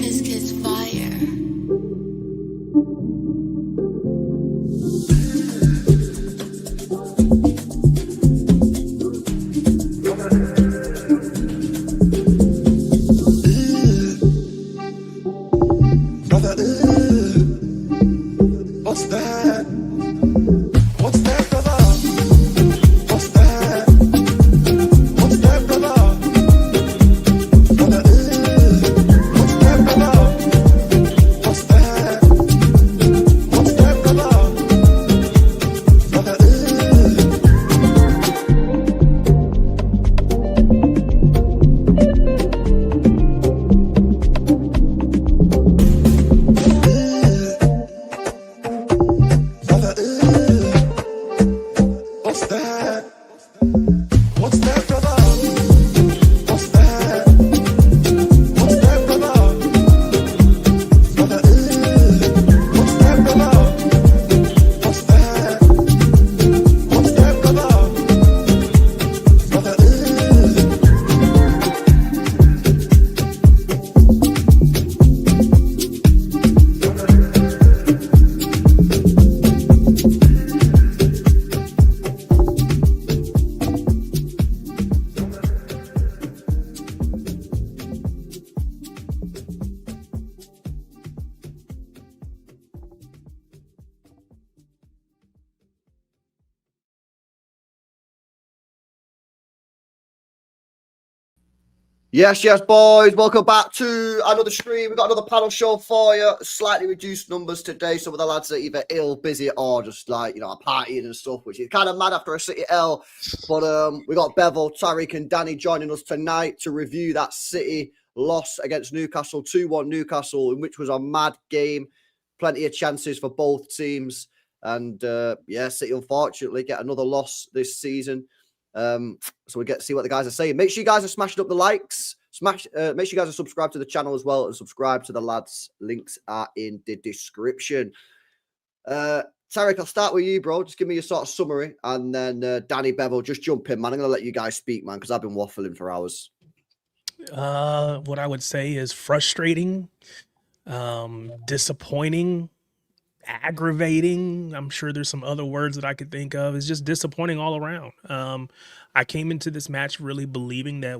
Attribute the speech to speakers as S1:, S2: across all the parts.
S1: This kid's fire.
S2: Brother, what's that? What's that, brother? What's that? What's that, brother? Brother, what's that, brother? What's that? What's that, brother? Brother, brother, what's that? What's that, brother? What's that? What's that, brother? Brother, what's that, brother? What's that? What's that, brother? Brother,
S3: Yes, boys. Welcome back to another stream. We've got another panel show for you. Slightly reduced numbers today. Some of the lads are either ill, busy, or just like, partying and stuff, which is kind of mad after a City L. But we got Bevel, Tariq, and Danny joining us tonight to review that City loss against Newcastle, 2-1 Newcastle, in which was a mad game. Plenty of chances for both teams. And City unfortunately get another loss this season. So we get to see what the guys are saying. Make sure you guys are smashing up the likes. Make sure you guys are subscribed to the channel as well and subscribe to the lads. Links are in the description. Tarek, I'll start with you, bro. Just give me your sort of summary, and then Danny Bevel, just jump in, man. I'm gonna let you guys speak, man, because I've been waffling for hours.
S4: What I would say is frustrating, disappointing, aggravating. I'm sure there's some other words that I could think of. It's just disappointing all around. I came into this match really believing that,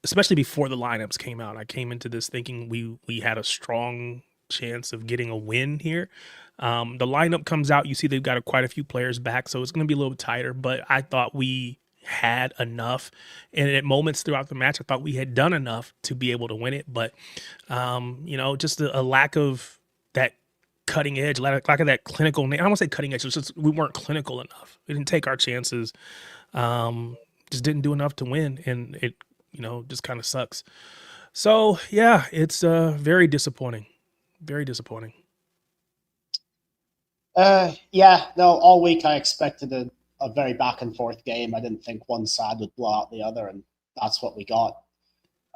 S4: especially before the lineups came out, I came into this thinking we had a strong chance of getting a win here. The lineup comes out, you see they've got quite a few players back, so it's going to be a little bit tighter, but I thought we had enough, and at moments throughout the match I thought we had done enough to be able to win it, but just a lack of that cutting edge, lack of that clinical. I don't want to say cutting edge. It's just we weren't clinical enough. We didn't take our chances. Just didn't do enough to win, and it just kind of sucks. So yeah, it's very disappointing. Very disappointing.
S5: All week I expected a very back and forth game. I didn't think one side would blow out the other, and that's what we got.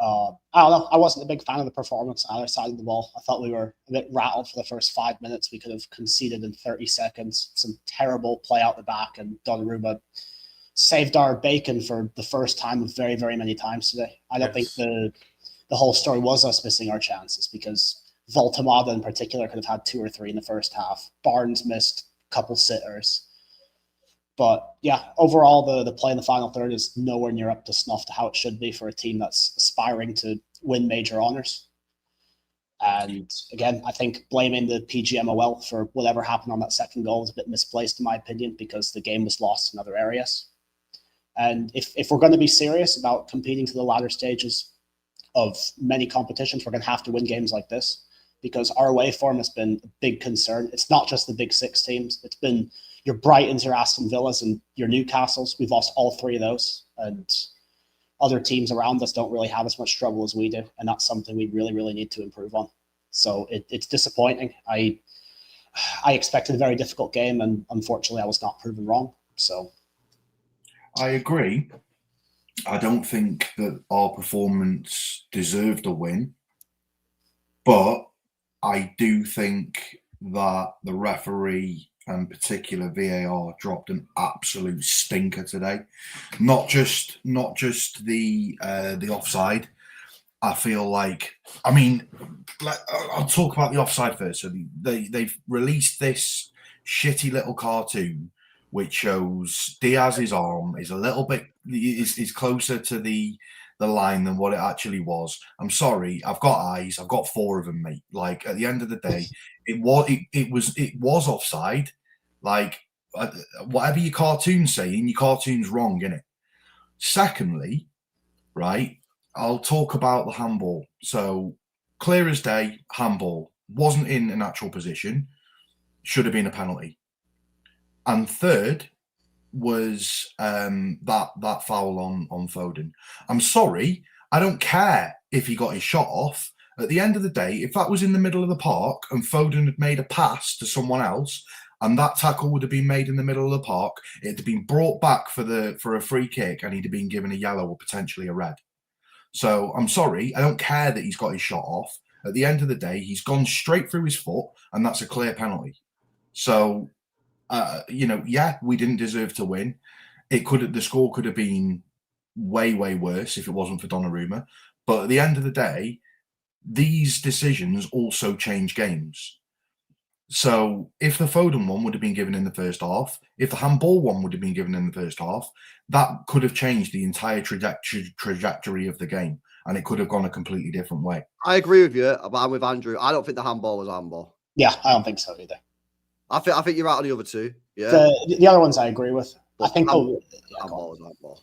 S5: I don't know. I wasn't a big fan of the performance on either side of the ball. I thought we were a bit rattled for the first 5 minutes. We could have conceded in 30 seconds. Some terrible play out the back, and Donnarumma saved our bacon for the first time of very, very many times today. I don't think the whole story was us missing our chances, because Voltamada in particular could have had 2 or 3 in the first half. Barnes missed a couple sitters. But yeah, overall, the play in the final third is nowhere near up to snuff to how it should be for a team that's aspiring to win major honors. And again, I think blaming the PGMOL for whatever happened on that second goal is a bit misplaced in my opinion, because the game was lost in other areas. And if we're going to be serious about competing to the latter stages of many competitions, we're going to have to win games like this, because our away form has been a big concern. It's not just the big 6 teams. It's been your Brightons, your Aston Villas, and your Newcastles. We've lost all 3 of those, and other teams around us don't really have as much trouble as we do, and that's something we really, really need to improve on. So it's disappointing. I expected a very difficult game, and unfortunately I was not proven wrong. So
S6: I agree. I don't think that our performance deserved a win, but I do think that the referee and particular VAR dropped an absolute stinker today. Not just the offside. I feel like, I mean, I'll talk about the offside first. So they've released this shitty little cartoon which shows Diaz's arm is a little bit is closer to the line than what it actually was. I'm sorry, I've got eyes, I've got 4 of them, mate. Like at the end of the day, it was offside. Like whatever your cartoon's saying, your cartoon's wrong, innit? Secondly, right, I'll talk about the handball. So clear as day, handball. Wasn't in a natural position. Should have been a penalty. And third was that foul on Foden. I'm sorry, I don't care if he got his shot off. At the end of the day, if that was in the middle of the park and Foden had made a pass to someone else, and that tackle would have been made in the middle of the park, it'd have been brought back for a free kick, and he'd have been given a yellow or potentially a red. So I'm sorry, I don't care that he's got his shot off. At the end of the day, he's gone straight through his foot, and that's a clear penalty. So, yeah, we didn't deserve to win. The score could have been way, way worse if it wasn't for Donnarumma. But at the end of the day, these decisions also change games. So if the Foden one would have been given in the first half, if the handball one would have been given in the first half, that could have changed the entire trajectory of the game, and it could have gone a completely different way.
S3: I agree with you, but I'm with Andrew. I don't think the handball was handball.
S5: Yeah, I don't think so either.
S3: I think you're right on the other two. Yeah,
S5: The other ones I agree with. I think
S3: handball was handball.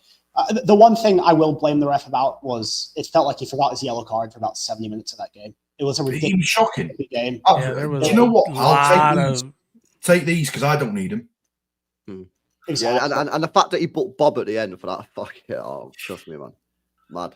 S5: The one thing I will blame the ref about was it felt like he forgot his yellow card for about 70 minutes of that game. It was a ridiculous
S6: shocking
S5: game.
S4: Yeah, there was
S6: do you know what?
S4: I'll
S6: take these because I don't need them.
S5: Exactly.
S3: Yeah, and the fact that he put Bob at the end for that, fuck it, trust me, man, mad.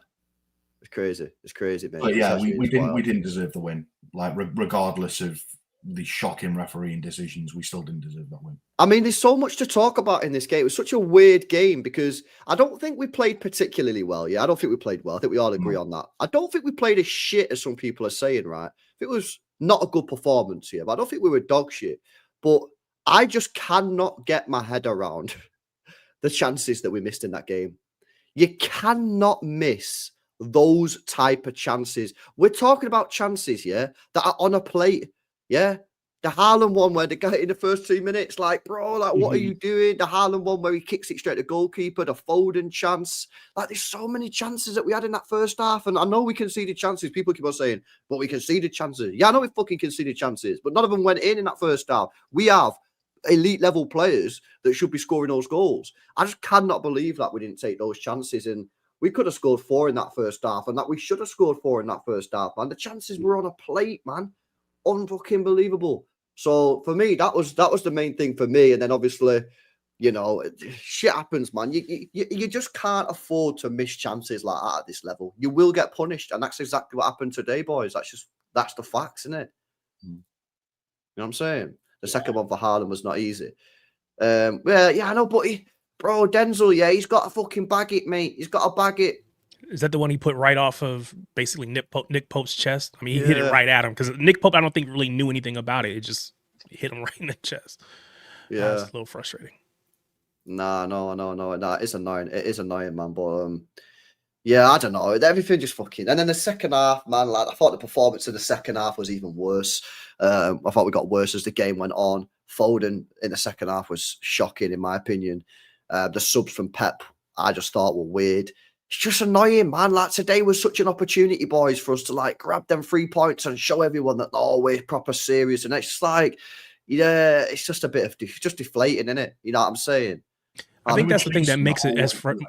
S3: It's crazy, man.
S6: But yeah, we didn't deserve the win. Like regardless of the shocking refereeing decisions, we still didn't deserve that win.
S3: I mean, there's so much to talk about in this game. It was such a weird game because I don't think we played particularly well. Yeah, I don't think we played well. I think we all agree on that. I don't think we played as shit as some people are saying, right? It was not a good performance here, but I don't think we were dog shit. But I just cannot get my head around the chances that we missed in that game. You cannot miss those type of chances. We're talking about chances, yeah, that are on a plate. Yeah, the Haaland one where they got it in the first 2 minutes, like, bro, like, what are you doing? The Haaland one where he kicks it straight to goalkeeper, the Foden chance. Like, there's so many chances that we had in that first half. And I know we conceded chances. People keep on saying, but we conceded chances. Yeah, I know we fucking conceded chances, but none of them went in that first half. We have elite level players that should be scoring those goals. I just cannot believe that we didn't take those chances. And we could have scored 4 in that first half, and that we should have scored 4 in that first half, man. The chances were on a plate, man. Unfucking believable. So for me, that was the main thing for me. And then obviously, you know, shit happens, man. You just can't afford to miss chances like that at this level. You will get punished, and that's exactly what happened today, boys. That's the facts, isn't it? You know what I'm saying? The second one for Haaland was not easy. Yeah, I know, but bro, Denzel, yeah, he's got to fucking bag it, mate. He's got to bag it.
S4: Is that the one he put right off of basically Nick Pope's chest? I mean, he hit it right at him because Nick Pope, I don't think really knew anything about it. It just hit him right in the chest.
S3: Yeah,
S4: it's a little frustrating.
S3: No. It's annoying. It is annoying, man. But yeah, I don't know. Everything just fucking. And then the second half, man. Like I thought the performance in the second half was even worse. I thought we got worse as the game went on. Foden in the second half was shocking, in my opinion. The subs from Pep, I just thought were weird. It's just annoying, man. Like today was such an opportunity, boys, for us to like grab them 3 points and show everyone that we're proper serious. And it's just like, yeah, it's just a bit of just deflating, isn't it? You know what I'm saying?
S4: I think that's the thing that makes it as front.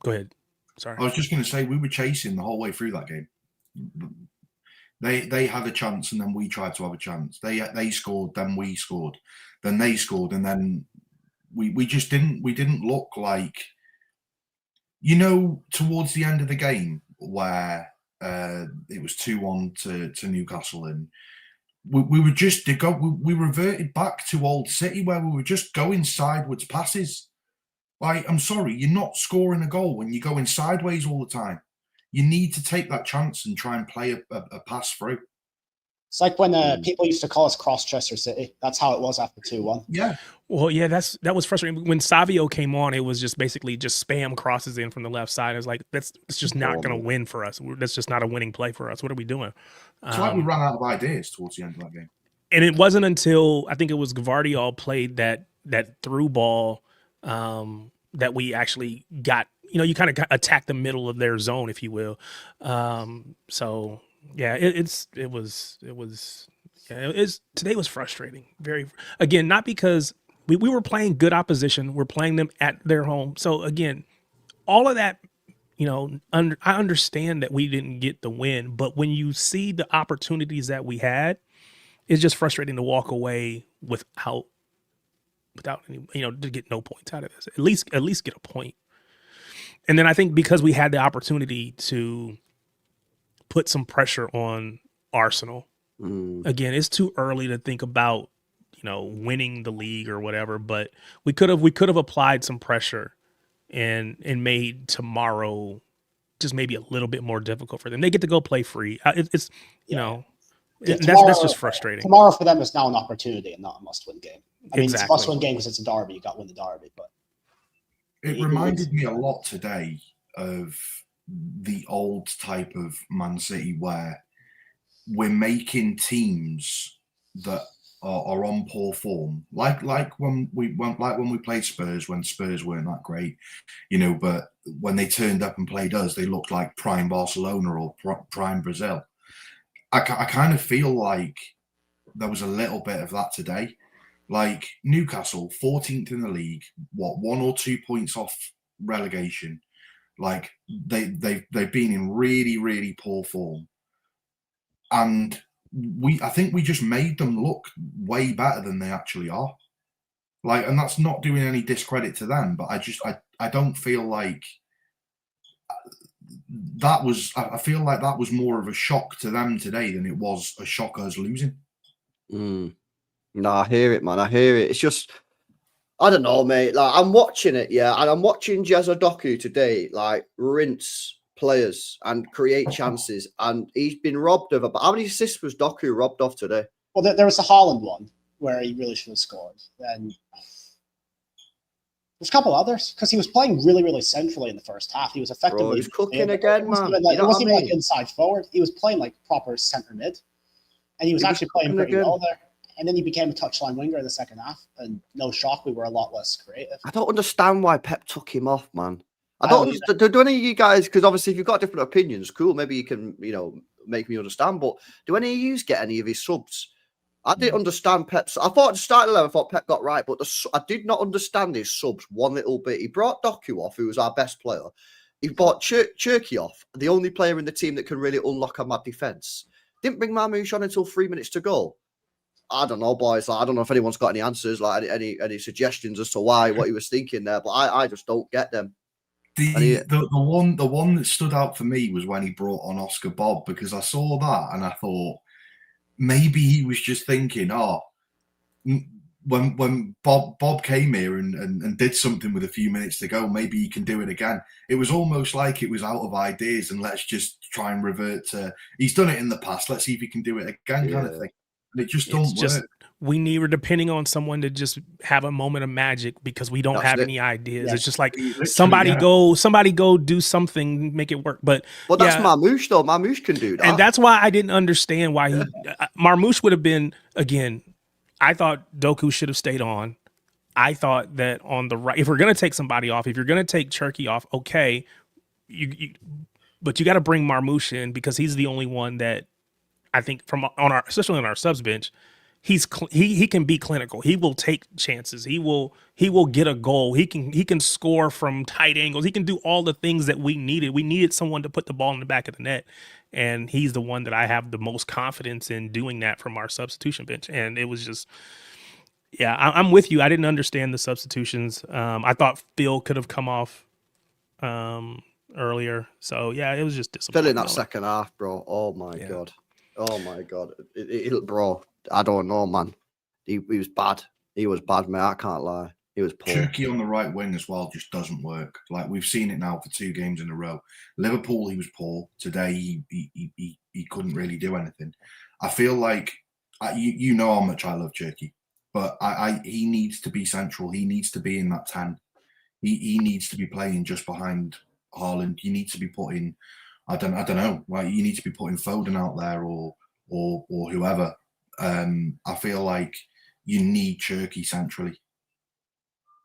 S4: Go ahead. Sorry.
S6: I was just going to say we were chasing the whole way through that game. They had a chance, and then we tried to have a chance. They scored, then we scored, then they scored, and then we just didn't look like. You know, towards the end of the game where it was 2-1 to Newcastle, and we were just we reverted back to old City where we were just going sideways passes. Like, I'm sorry, you're not scoring a goal when you're going sideways all the time. You need to take that chance and try and play a pass through.
S5: It's like when people used to call us Cross-Chester City. That's how it was after 2-1.
S6: Yeah.
S4: Well, yeah, that was frustrating. When Savio came on, it was just basically just spam crosses in from the left side. It was like it's just not going to win for us. That's just not a winning play for us. What are we doing?
S6: It's like we ran out of ideas towards the end of that game.
S4: And it wasn't until I think it was Gvardiol played that through ball that we actually got. You kind of attack the middle of their zone, if you will. So yeah, today was frustrating. Again, not because we were playing good opposition. We're playing them at their home. So again, all of that, I understand that we didn't get the win, but when you see the opportunities that we had, it's just frustrating to walk away without any, to get no points out of this. At least get a point. And then I think because we had the opportunity to put some pressure on Arsenal. Again, it's too early to think about, winning the league or whatever, but we could have applied some pressure and made tomorrow just maybe a little bit more difficult for them. They get to go play free. That's just frustrating.
S5: Tomorrow for them is now an opportunity and not a must-win game. I mean,
S4: Exactly.
S5: it's a must-win game because it's a derby. You got to win the derby. But
S6: it reminded me a lot today of the old type of Man City where we're making teams that are on poor form, like when we played Spurs when Spurs weren't that great, but when they turned up and played us, they looked like prime Barcelona or prime Brazil. I kind of feel like there was a little bit of that today. Like Newcastle, 14th in the league, 1 or 2 points off relegation. Like they've been in really, really poor form. And I think we just made them look way better than they actually are. Like, and that's not doing any discredit to them, but I don't feel like that was. I feel like that was more of a shock to them today than it was a shock us losing.
S3: No, I hear it, man. I hear it. It's just, I don't know, mate. Like, I'm watching it, yeah, and I'm watching Doku today, like, rinse players and create chances, and he's been robbed of about how many assists was Doku robbed of today?
S5: Well, there was the Haaland one where he really should have scored. Then there's a couple others because he was playing really, really centrally in the first half. He was effectively
S3: he's cooking again, man.
S5: It wasn't even like inside forward. He was playing like proper centre mid, and he was actually playing pretty well there. And then he became a touchline winger in the second half, and no shock, we were a lot less creative. I
S3: don't understand why Pep took him off, man. I don't understand. Do any of you guys, because obviously if you've got different opinions, cool, maybe you can, make me understand, but do any of you get any of his subs? I didn't understand Pep's. I thought at the start of the 11, I thought Pep got right, but I did not understand his subs one little bit. He brought Doku off, who was our best player. He brought Cherky off, the only player in the team that can really unlock a mad defence. Didn't bring Marmoush on until 3 minutes to go. I don't know, boys. Like, I don't know if anyone's got any answers, like any suggestions as to what he was thinking there, but I just don't get them.
S6: The one that stood out for me was when he brought on Oscar Bob, because I saw that and I thought maybe he was just thinking, when Bob came here and did something with a few minutes to go, maybe he can do it again. It was almost like it was out of ideas and let's just try and revert to he's done it in the past. Let's see if he can do it again, kind of thing. And it just don't work.
S4: We're depending on someone to just have a moment of magic because we don't have any ideas. Yeah. It's just like somebody go do something, make it work. But
S3: that's Marmoush though. Marmoush can do that.
S4: And that's why I didn't understand why Marmoush would have been, again, I thought Doku should have stayed on. I thought that on the right, if we're going to take somebody off, if you're going to take Cherky off, okay, but you got to bring Marmoush in because he's the only one that I think especially on our subs bench, he can be clinical. He will take chances. He will get a goal. He can score from tight angles. He can do all the things that we needed. We needed someone to put the ball in the back of the net, and he's the one that I have the most confidence in doing that from our substitution bench. And it was just, I'm with you. I didn't understand the substitutions. I thought Phil could have come off earlier. So it was just disappointing.
S3: Phil in that second half, bro. Oh my god. Oh my god, bro. I don't know, man. He was bad. He was bad, mate. I can't lie. He was poor.
S6: Cherky on the right wing as well just doesn't work. Like we've seen it now for 2 games in a row. Liverpool, he was poor. Today, he couldn't really do anything. I feel like you know how much I love Cherky, but he needs to be central. He needs to be in that 10. He needs to be playing just behind Haaland. You need to be putting, I don't know, like you need to be putting Foden out there or whoever. I feel like you need Cherky centrally.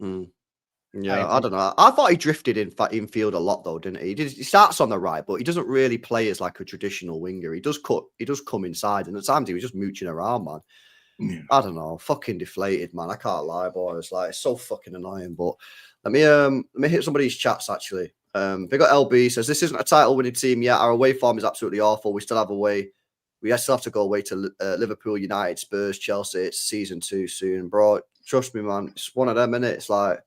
S3: Yeah, I don't know. I thought he drifted in field a lot though, didn't he? He starts on the right, but he doesn't really play as like a traditional winger. He does come inside, and at times he was just mooching around, man.
S6: Yeah.
S3: I don't know, fucking deflated, man. I can't lie, boys. Like, it's so fucking annoying. But let me hit some of these chats actually. They got LB says this isn't a title winning team yet. Our away form is absolutely awful. We still have away. We still have to go away to Liverpool, United, Spurs, Chelsea. It's season 2 soon, bro. Trust me, man. It's one of them, innit? It's like,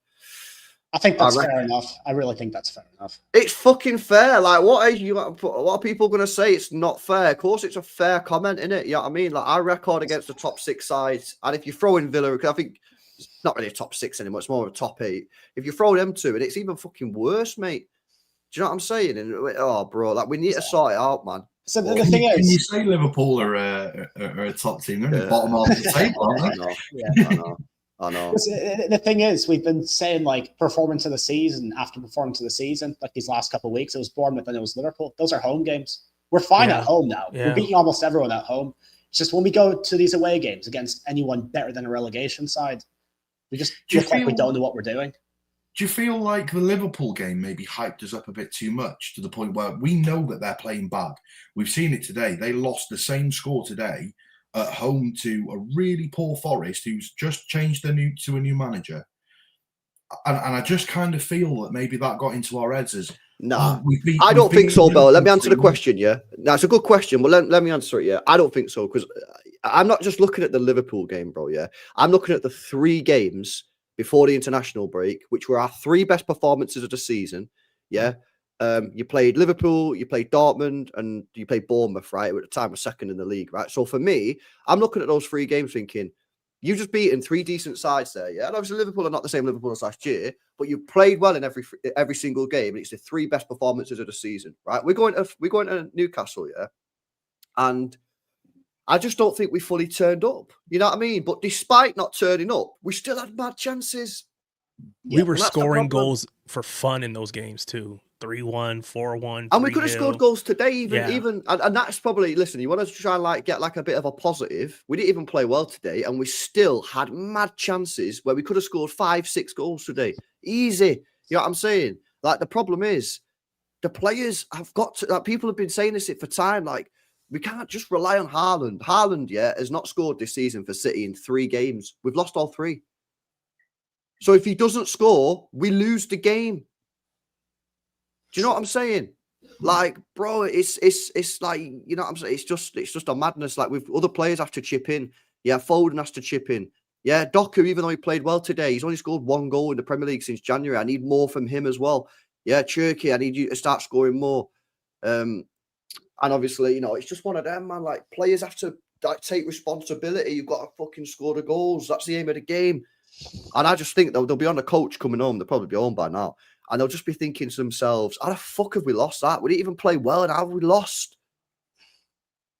S5: I think that's fair enough. I really think that's fair enough.
S3: it's fucking fair. Like, what are people going to say? It's not fair. Of course, it's a fair comment, innit? You know what I mean? Like, our record against the top 6 sides, and if you throw in Villa, I think it's not really a top 6 anymore. It's more of a top 8. If you throw them 2, and it's even fucking worse, mate. Do you know what I'm saying? And, oh, bro, like we need to sort it out, man.
S5: So the thing is,
S6: can you say Liverpool are a top team? They're in the bottom half of the table, aren't they?
S3: I know.
S5: The thing is, we've been saying like performance of the season after performance of the season, like these last couple of weeks. It was Bournemouth and it was Liverpool. Those are home games. We're fine at home now.
S4: Yeah.
S5: We're beating almost everyone at home. It's just when we go to these away games against anyone better than a relegation side, we just look like we don't know what we're doing.
S6: Do you feel like the Liverpool game maybe hyped us up a bit too much to the point where we know that they're playing bad? We've seen it today. They lost the same score today at home to a really poor Forest who's just changed to a new manager. And I just kind of feel that maybe that got into our heads as,
S3: I don't think so, Bell. Let me answer the question, yeah? That's a good question, but let me answer it, yeah? I don't think so, because I'm not just looking at the Liverpool game, bro, yeah? I'm looking at the 3 games before the international break, which were our 3 best performances of the season, yeah? You played Liverpool, you played Dortmund, and you played Bournemouth, right? At the time, we're second in the league, right? So for me, I'm looking at those 3 games thinking, you've just beaten 3 decent sides there, yeah? And obviously Liverpool are not the same Liverpool as last year, but you played well in every single game, and it's the 3 best performances of the season, right? We're going to Newcastle, yeah? And I just don't think we fully turned up. You know what I mean? But despite not turning up, we still had bad chances.
S4: We were scoring goals for fun in those games too. 3-1, 4-1,
S3: and we could have scored goals today, even and that's probably, listen, you want to try and like get like a bit of a positive. We didn't even play well today, and we still had mad chances where we could have scored 5-6 goals today. Easy. You know what I'm saying? Like, the problem is the players have got to, like, people have been saying this for time, like, we can't just rely on Haaland. Haaland, yeah, has not scored this season for City in 3 games. We've lost all 3. So if he doesn't score, we lose the game. Do you know what I'm saying? Like, bro, it's like, you know what I'm saying? It's just a madness. Like, with other players have to chip in. Yeah, Foden has to chip in. Yeah, Doku, even though he played well today, he's only scored 1 goal in the Premier League since January. I need more from him as well. Yeah, Cherky, I need you to start scoring more. And obviously, you know, it's just one of them, man. Like, players have to like take responsibility. You've got to fucking score the goals. That's the aim of the game. And I just think they'll be on the coach coming home. They'll probably be home by now. And they'll just be thinking to themselves, how the fuck have we lost that? We didn't even play well, and how have we lost?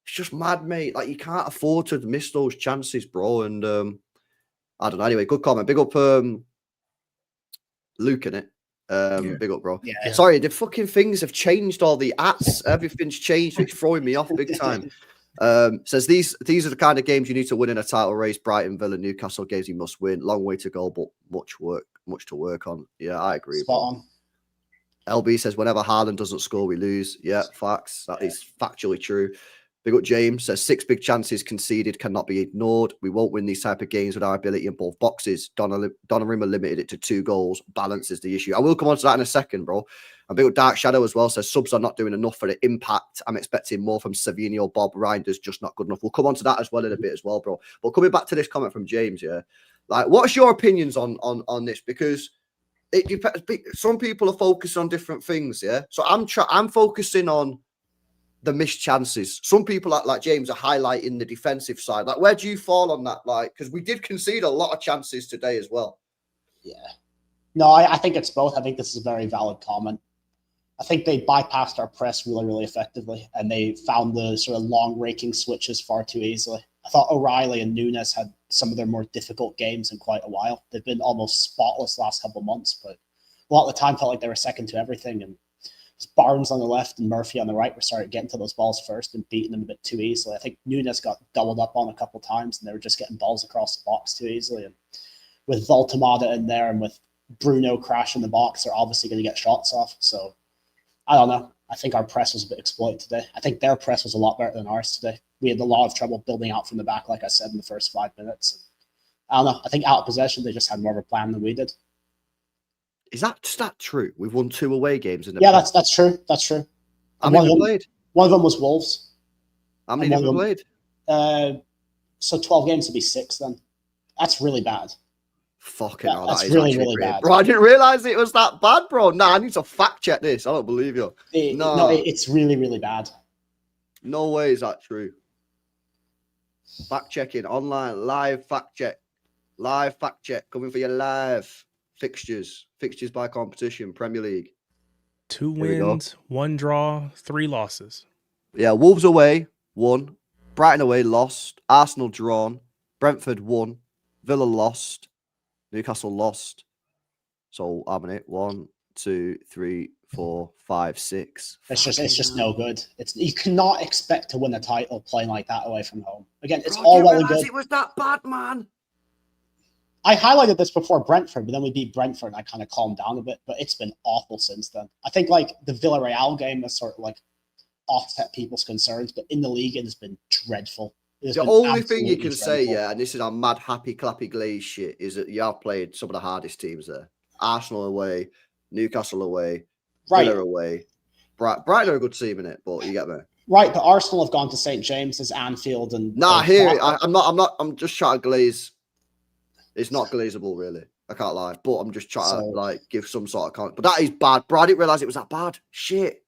S3: It's just mad, mate. Like, you can't afford to miss those chances, bro. And I don't know. Anyway, good comment. Big up Luke in it. Big up, bro.
S5: Yeah.
S3: Sorry, the fucking things have changed. All the ats, everything's changed. It's throwing me off big time. Says these are the kind of games you need to win in a title race. Brighton, Villa, Newcastle games you must win. Long way to go, but much to work on. Yeah, I agree.
S5: Spot on.
S3: LB says whenever Haaland doesn't score, we lose. Yeah, facts. That is factually true. Big up James says 6 big chances conceded cannot be ignored. We won't win these type of games with our ability in both boxes. Donnarumma limited it to 2 goals. Balance is the issue. I will come on to that in a second, bro. And big up Dark Shadow as well says subs are not doing enough for the impact. I'm expecting more from Savinho, Bob, Reinders, just not good enough. We'll come on to that as well in a bit as well, bro. But coming back to this comment from James, yeah, like, what's your opinions on this? Because it depends. Some people are focused on different things, yeah. So I'm focusing on the missed chances. Some people like James are highlighting the defensive side. Like, where do you fall on that? Like, because we did concede a lot of chances today as well.
S5: Yeah. No, I think it's both. I think this is a very valid comment. I think they bypassed our press really, really effectively, and they found the sort of long raking switches far too easily. I thought O'Reilly and Nunes had some of their more difficult games in quite a while. They've been almost spotless last couple of months, but a lot of the time felt like they were second to everything. And Barnes on the left and Murphy on the right were starting getting to those balls first and beating them a bit too easily. I think Nunes got doubled up on a couple of times, and they were just getting balls across the box too easily. And with Voltemada in there and with Bruno crashing the box, they're obviously going to get shots off. So I don't know. I think our press was a bit exploited today. I think their press was a lot better than ours today. We had a lot of trouble building out from the back, like I said, in the first 5 minutes. I don't know. I think out of possession, they just had more of a plan than we did.
S3: Is that true? We've won 2 away games in the
S5: Yeah, that's true. That's true.
S3: How many have we played?
S5: One of them was Wolves.
S3: How many have we played?
S5: So 12 games would be 6 then. That's really bad.
S3: Fucking hell,
S5: that's
S3: that is
S5: really,
S3: actually
S5: really bad.
S3: Bro, I didn't realise it was that bad, bro. Nah, I need to fact check this. I don't believe you.
S5: It's really, really bad.
S3: No way is that true. Fact checking online, live fact check. Live fact check coming for your live fixtures. Fixtures by competition, Premier League.
S4: 2 wins, 1 draw, 3 losses.
S3: Yeah, Wolves away, 1. Brighton away, lost. Arsenal drawn. Brentford won. Villa lost. Newcastle lost. So how many? 1, 2, 3, 4, 5, 6.
S5: It's just no good. You cannot expect to win a title playing like that away from home. Again, it's
S3: Bro,
S5: all well and good.
S3: It was that bad, man.
S5: I highlighted this before Brentford, but then we beat Brentford and I kind of calmed down a bit, but it's been awful since then. I think like the Villarreal game has sort of like offset people's concerns, but in the league it has been dreadful.
S3: The only thing you can say, yeah, and this is our mad, happy, clappy, glaze shit, is that you have played some of the hardest teams there. Arsenal away, Newcastle away, Villa away. Brighton are a good team in it, but you get me.
S5: Right, but Arsenal have gone to St. James's, Anfield, and I'm just trying to glaze. It's not glazable, really. I can't lie, but I'm just trying to like give some sort of comment. But that is bad, bro. I didn't realize it was that bad. Shit.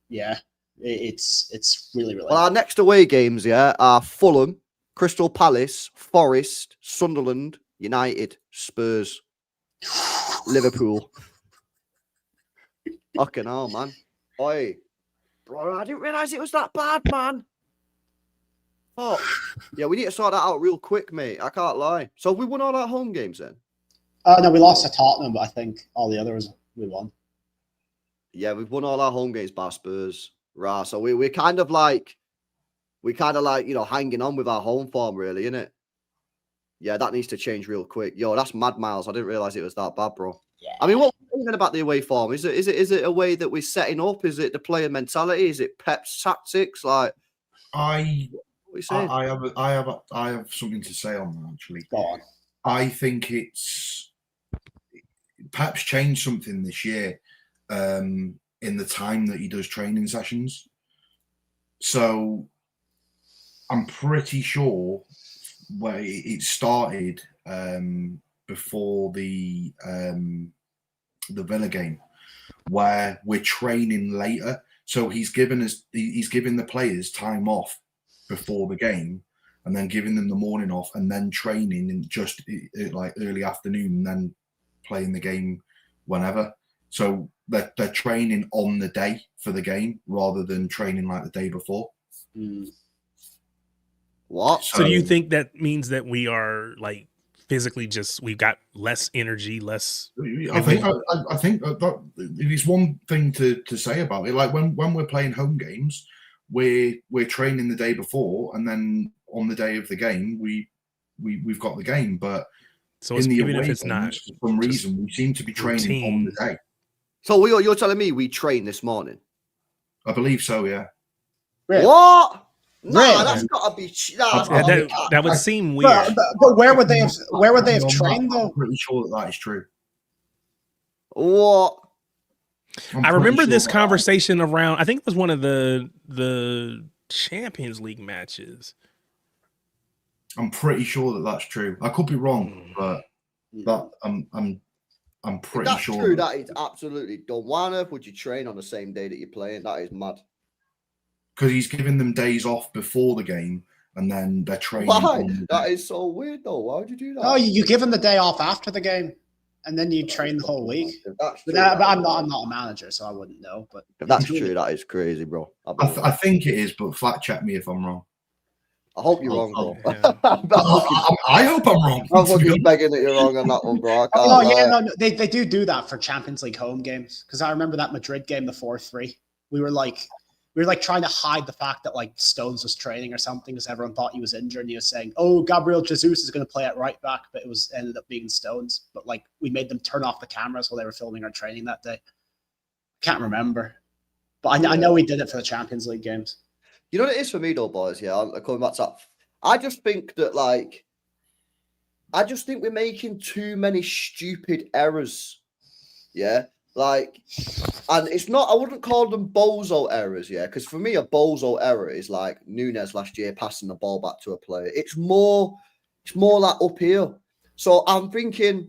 S5: Yeah. It's really, really
S3: well. Our next away games, yeah, are Fulham, Crystal Palace, Forest, Sunderland, United, Spurs, Liverpool. Fucking hell, man. Oi, bro, I didn't realise it was that bad, man. Oh, yeah, we need to sort that out real quick, mate. I can't lie. So we won all our home games then?
S5: No, we lost to Tottenham, but I think all the others we won.
S3: Yeah, we've won all our home games by Spurs. Right, so we're kind of like, you know, hanging on with our home form, really, innit? Yeah, that needs to change real quick. Yo, that's mad, Miles. I didn't realise it was that bad, bro.
S5: Yeah.
S3: I mean, what are you thinking about the away form? Is it a way that we're setting up? Is it the player mentality? Is it Pep's tactics? Like, what are you saying?
S6: I have something to say on that, actually.
S5: Go on.
S6: I think it's Pep's changed something this year. In the time that he does training sessions. So I'm pretty sure where it started before the Villa game, where we're training later. So he's given the players time off before the game and then giving them the morning off and then training in just like early afternoon and then playing the game whenever. So they're training on the day for the game rather than training like the day before.
S3: What?
S4: So do you think that means that we are like physically we've got less energy, less?
S6: I think that it is one thing to say about it. Like when we're playing home games, we're training the day before, and then on the day of the game, we've got the game. But
S4: so it's, even if it's not,
S6: for some reason, we seem to be training on the day.
S3: So you're telling me we trained this morning?
S6: I believe so, yeah.
S5: Really?
S3: What? No,
S5: Really?
S3: that's gotta be.
S4: That would seem weird.
S5: But where would they have trained though?
S6: I'm pretty sure that is true.
S3: What?
S4: I remember this conversation around. I think it was one of the Champions League matches.
S6: I'm pretty sure that that's true. I could be wrong, but I'm pretty
S3: that's
S6: sure.
S3: True, that is absolutely dumb. Why on earth would you train on the same day that you're playing? That is mad.
S6: Because he's giving them days off before the game, and then they're training.
S3: Why? That is so weird, though. Why would you do that?
S5: No, you give them the day off after the game. And then you train the whole week.
S3: If that's true,
S5: But I'm not a manager, so I wouldn't know. But
S3: if that's true, that is crazy, bro.
S6: I think it is, but fact check me if I'm wrong.
S3: I hope you're wrong, bro.
S4: Yeah.
S6: I hope I'm wrong.
S3: I'm fucking begging that you're wrong on that one, bro. I can't
S5: Oh yeah,
S3: lie.
S5: no, they do that for Champions League home games, because I remember that Madrid game, the 4-3. We were like trying to hide the fact that like Stones was training or something, because everyone thought he was injured, and he was saying, "Oh, Gabriel Jesus is going to play at right back," but it ended up being Stones. But like we made them turn off the cameras while they were filming our training that day. Can't remember, but I know we did it for the Champions League games.
S3: You know what it is for me, though, boys? Yeah, I'm coming back to that. I just think that, like, we're making too many stupid errors. Yeah, like, and it's not. I wouldn't call them bozo errors. Yeah, because for me, a bozo error is like Nunes last year passing the ball back to a player. It's more like up here. So I'm thinking,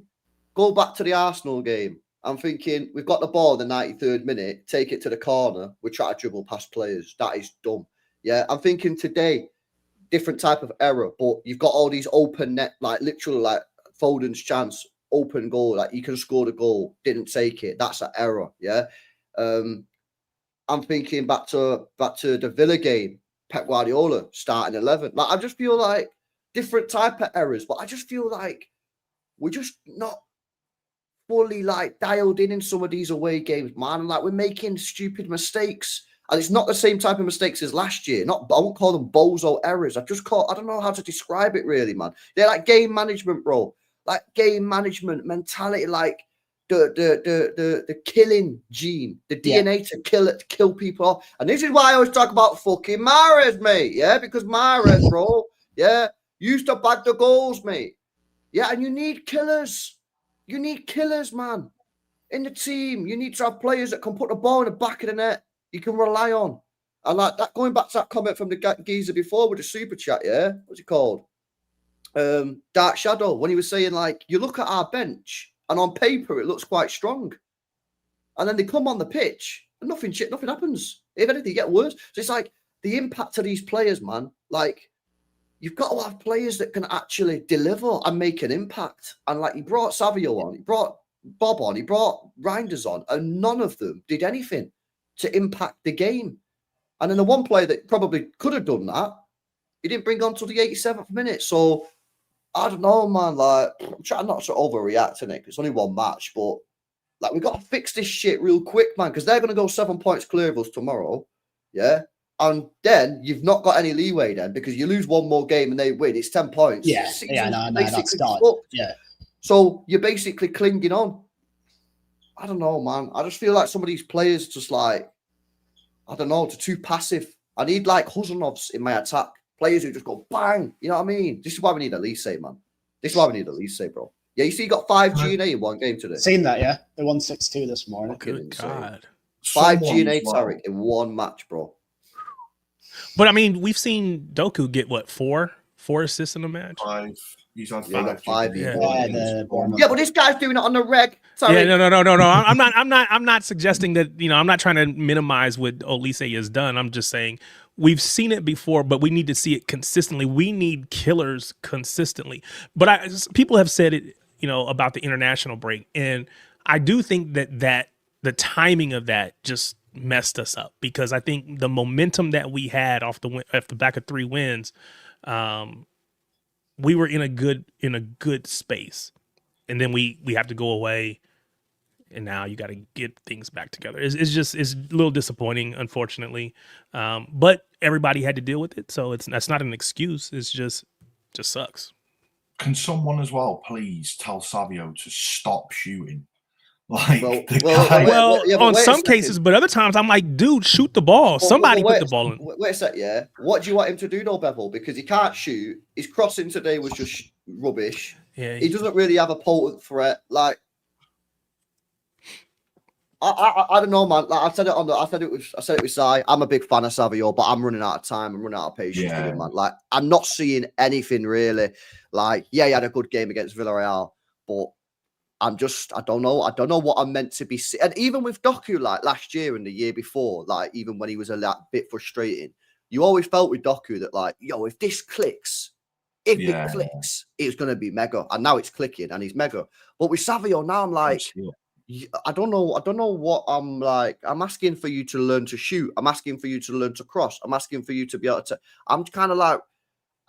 S3: go back to the Arsenal game. I'm thinking we've got the ball in the 93rd minute, take it to the corner. We try to dribble past players. That is dumb. Yeah, I'm thinking today, different type of error, but you've got all these open net, like literally like Foden's chance, open goal, like you can score the goal, didn't take it. That's an error. Yeah. I'm thinking back to the Villa game, Pep Guardiola starting 11. Like I just feel like different type of errors, but I just feel like we're just not fully like dialed in some of these away games, man. Like we're making stupid mistakes. And it's not the same type of mistakes as last year. I won't call them bozo errors. I don't know how to describe it really, man. They're like game management, bro. Like game management mentality, like the killing gene, the DNA to kill people off. And this is why I always talk about fucking Mahrez, mate. Yeah, because Mahrez, bro, yeah, used to bag the goals, mate. Yeah, and you need killers. You need killers, man. In the team, you need to have players that can put the ball in the back of the net. You can rely on. And like that, going back to that comment from the geezer before with the super chat, yeah? What's it called? Dark Shadow, when he was saying, like, you look at our bench and on paper it looks quite strong. And then they come on the pitch and nothing happens. If anything, get worse. So it's like the impact of these players, man. Like, you've got to have players that can actually deliver and make an impact. And like, he brought Savio on, he brought Bob on, he brought Reinders on, and none of them did anything to impact the game. And then the one player that probably could have done that, he didn't bring on till the 87th minute. So I don't know, man. Like, I'm trying not to overreact in it. It's only one match, but like, we got to fix this shit real quick, man, because they're going to go 7 points clear of us tomorrow. Yeah. And then you've not got any leeway then, because you lose one more game and they win. It's 10 points.
S5: Yeah, that's done. Yeah.
S3: So you're basically clinging on. I don't know, man. I just feel like some of these players just like, I don't know, they're too passive. I need like Huzanovs in my attack. Players who just go bang. You know what I mean? This is why we need Elise, man. This is why we need Elise, bro. Yeah, you see, you got 5 G&A in one game today.
S5: Seen that, yeah. They won 6-2 this morning.
S4: Good God.
S3: 5 G&A Tarek in one match, bro.
S4: But I mean, we've seen Doku get what, four assists in a match?
S6: 5. He's had 5.
S3: Yeah, he got 5.
S4: Yeah.
S3: But this guy's doing it on the reg. Sorry.
S4: Yeah, no. I'm not suggesting that, I'm not trying to minimize what Olise has done. I'm just saying we've seen it before, but we need to see it consistently. We need killers consistently. But people have said it, about the international break, and I do think that the timing of that just messed us up, because I think the momentum that we had off the back of 3 wins, we were in a good space, and then we have to go away, and now you got to get things back together. It's a little disappointing, unfortunately, but everybody had to deal with it, so that's not an excuse. It's just sucks.
S6: Can someone as well please tell Savio to stop shooting? Like,
S4: on some cases, but other times I'm like, dude, shoot the ball. Somebody put the ball in.
S3: Wait a sec, yeah. What do you want him to do, though, Bevel? Because he can't shoot. His crossing today was just rubbish.
S4: Yeah,
S3: he doesn't really have a potent threat. Like, I don't know, man. Like I said it with Sai. I'm a big fan of Savio, but I'm running out of time. I'm running out of patience with him, man. Like, I'm not seeing anything really. Like, yeah, he had a good game against Villarreal, but I don't know. I don't know what I'm meant to be seeing. And even with Doku, like last year and the year before, like even when he was a bit frustrating, you always felt with Doku that, like, yo, if this clicks, If
S6: Yeah,
S3: it clicks, it's going to be mega. And now it's clicking and he's mega. But with Savio, now I'm like, I don't know what I'm like. I'm asking for you to learn to shoot. I'm asking for you to learn to cross. I'm asking for you to be able to. I'm kind of like,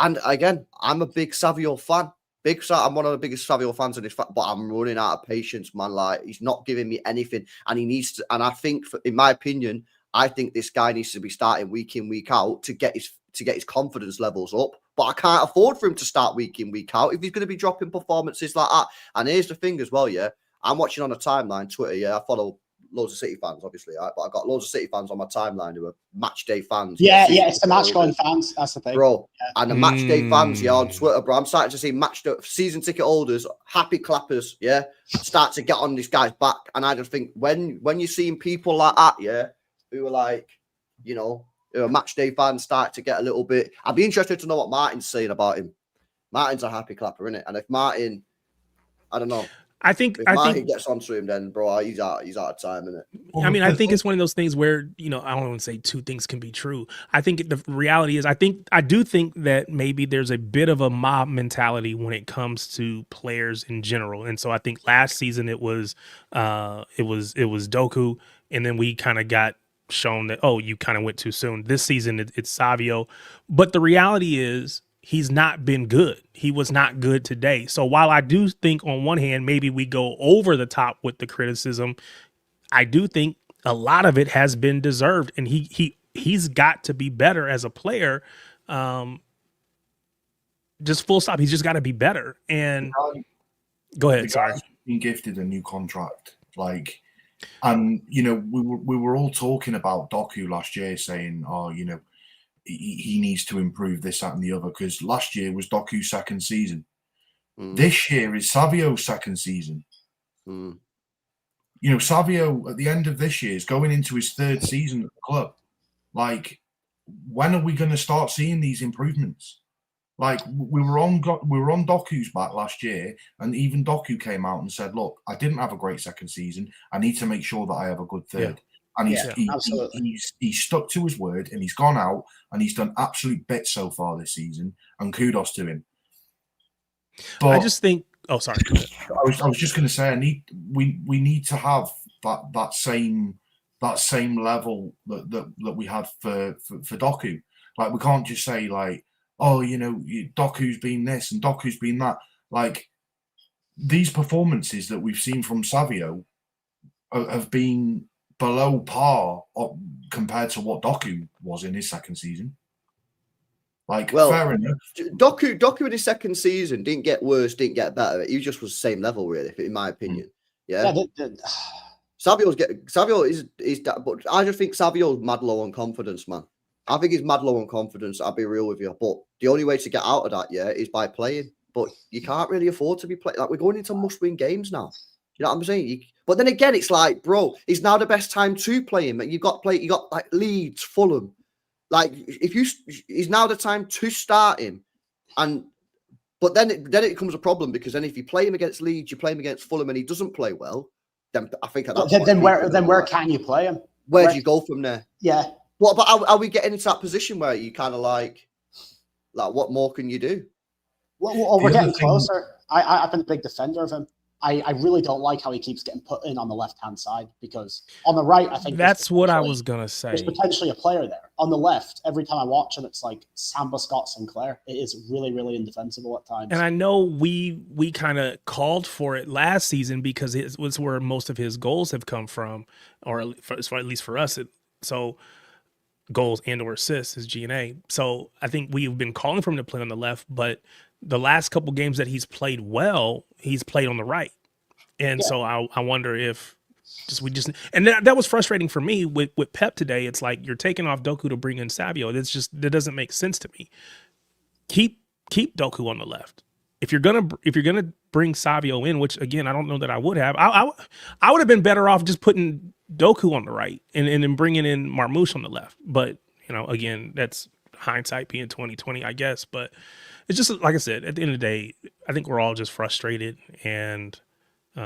S3: and again, I'm a big Savio fan. I'm one of the biggest Savio fans in this, but I'm running out of patience, man. Like, he's not giving me anything, and he needs to. And I think, in my opinion, I think this guy needs to be starting week in, week out to get his confidence levels up. But I can't afford for him to start week in, week out if he's going to be dropping performances like that. And here's the thing as well, yeah. I'm watching on a timeline, Twitter, yeah. I follow loads of City fans, obviously, right? But I've got loads of City fans on my timeline who are match day fans.
S5: Yeah, it's the match going fans. That's the thing,
S3: bro.
S5: Yeah.
S3: And the match day fans, yeah, on Twitter, bro. I'm starting to see season ticket holders, happy clappers, yeah, start to get on this guy's back. And I just think when you're seeing people like that, yeah, who are like, you know, who are match day fans, start to get a little bit. I'd be interested to know what Martin's saying about him. Martin's a happy clapper, isn't it? And if Martin, I don't know.
S4: I think
S3: Martin gets onto him, then bro, he's out of time, isn't it?
S4: I mean, I think it's one of those things where, you know, I don't want to say two things can be true. I think the reality is, I do think that maybe there's a bit of a mob mentality when it comes to players in general. And so I think last season it was Doku, and then we kind of got shown that, oh, you kind of went too soon. This season it's Savio. But the reality is, he's not been good. He was not good today. So while I do think on one hand, maybe we go over the top with the criticism, I do think a lot of it has been deserved, and he's got to be better as a player. Just full stop. He's just got to be better. And go ahead. Sorry.
S6: Been gifted a new contract, and you know, we were all talking about Doku last year, saying, oh, you know, he needs to improve this, that, and the other, because last year was Doku's second season. This year is Savio's second season. You know, Savio at the end of this year is going into his third season at the club. Like, when are we going to start seeing these improvements? Like, we were on Doku's back last year, and even Doku came out and said, "Look, I didn't have a great second season. I need to make sure that I have a good third." Yeah. And he's stuck to his word, and he's gone out and he's done absolute bits so far this season, and kudos to him. But
S4: I just think, oh, sorry.
S6: I was just going to say, we need to have that same level that we had for Doku. Like, we can't just say like, oh, you know, Doku's been this and Doku's been that. Like, these performances that we've seen from Savio have been below par compared to what Doku was in his second season. Like, well, fair enough.
S3: Doku in his second season didn't get worse, didn't get better. He just was the same level, really, in my opinion. Yeah. Savio is that, but I just think Savio's mad low on confidence, man. I think he's mad low on confidence. I'll be real with you. But the only way to get out of that, yeah, is by playing. But you can't really afford to be playing. Like, we're going into must-win games now. You know what I'm saying? But then again, it's like, bro, it's now the best time to play him. You got like Leeds, Fulham. Like, he's now the time to start him. But then it becomes a problem, because then if you play him against Leeds, you play him against Fulham, and he doesn't play well, then I think at that point,
S5: then where can you play him?
S3: Where do you go from there?
S5: Yeah.
S3: But are we getting into that position where you kind of like what more can you do?
S5: Well, we're getting closer. I've been a big defender of him. I really don't like how he keeps getting put in on the left-hand side, because on the right, I think
S4: that's what I was going to say.
S5: There's potentially a player there. On the left, every time I watch him, it's like Samba Scott Sinclair. It is really, really indefensible at times.
S4: And I know we kind of called for it last season, because it was where most of his goals have come from, or at least for us. So goals and or assists is G&A. So I think we've been calling for him to play on the left, but the last couple games that he's played well, he's played on the right. And so I wonder if and that was frustrating for me with Pep today. It's like, you're taking off Doku to bring in Savio. That doesn't make sense to me. Keep Doku on the left. If you're gonna bring Savio in, which again, I don't know that I would have. I would have been better off just putting Doku on the right and then bringing in Marmoush on the left. But, you know, again, that's hindsight being 2020, I guess. But it's just, like I said, at the end of the day, I think we're all just frustrated, and you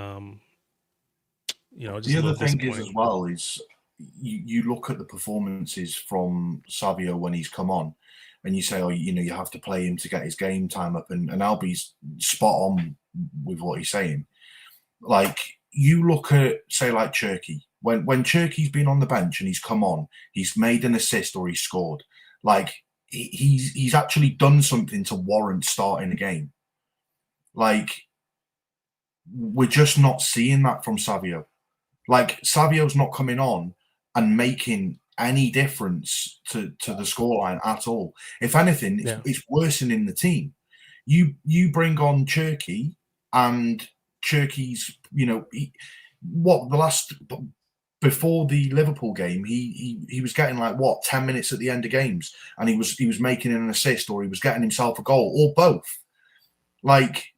S4: know, just
S6: the other thing is as well is you look at the performances from Savio when he's come on, and you say, oh, you have to play him to get his game time up, and Albie's spot on with what he's saying. Like, you look at, say, like Cherky. When Cherky's been on the bench and he's come on, he's made an assist or he's scored. Like, he's actually done something to warrant starting a game. Like, we're just not seeing that from Savio. Like, Savio's not coming on and making any difference to the scoreline at all. If anything, it's worsening the team. You bring on Cherky, and Cherky's, before the Liverpool game, he was getting 10 minutes at the end of games, and he was making an assist, or he was getting himself a goal, or both. Like,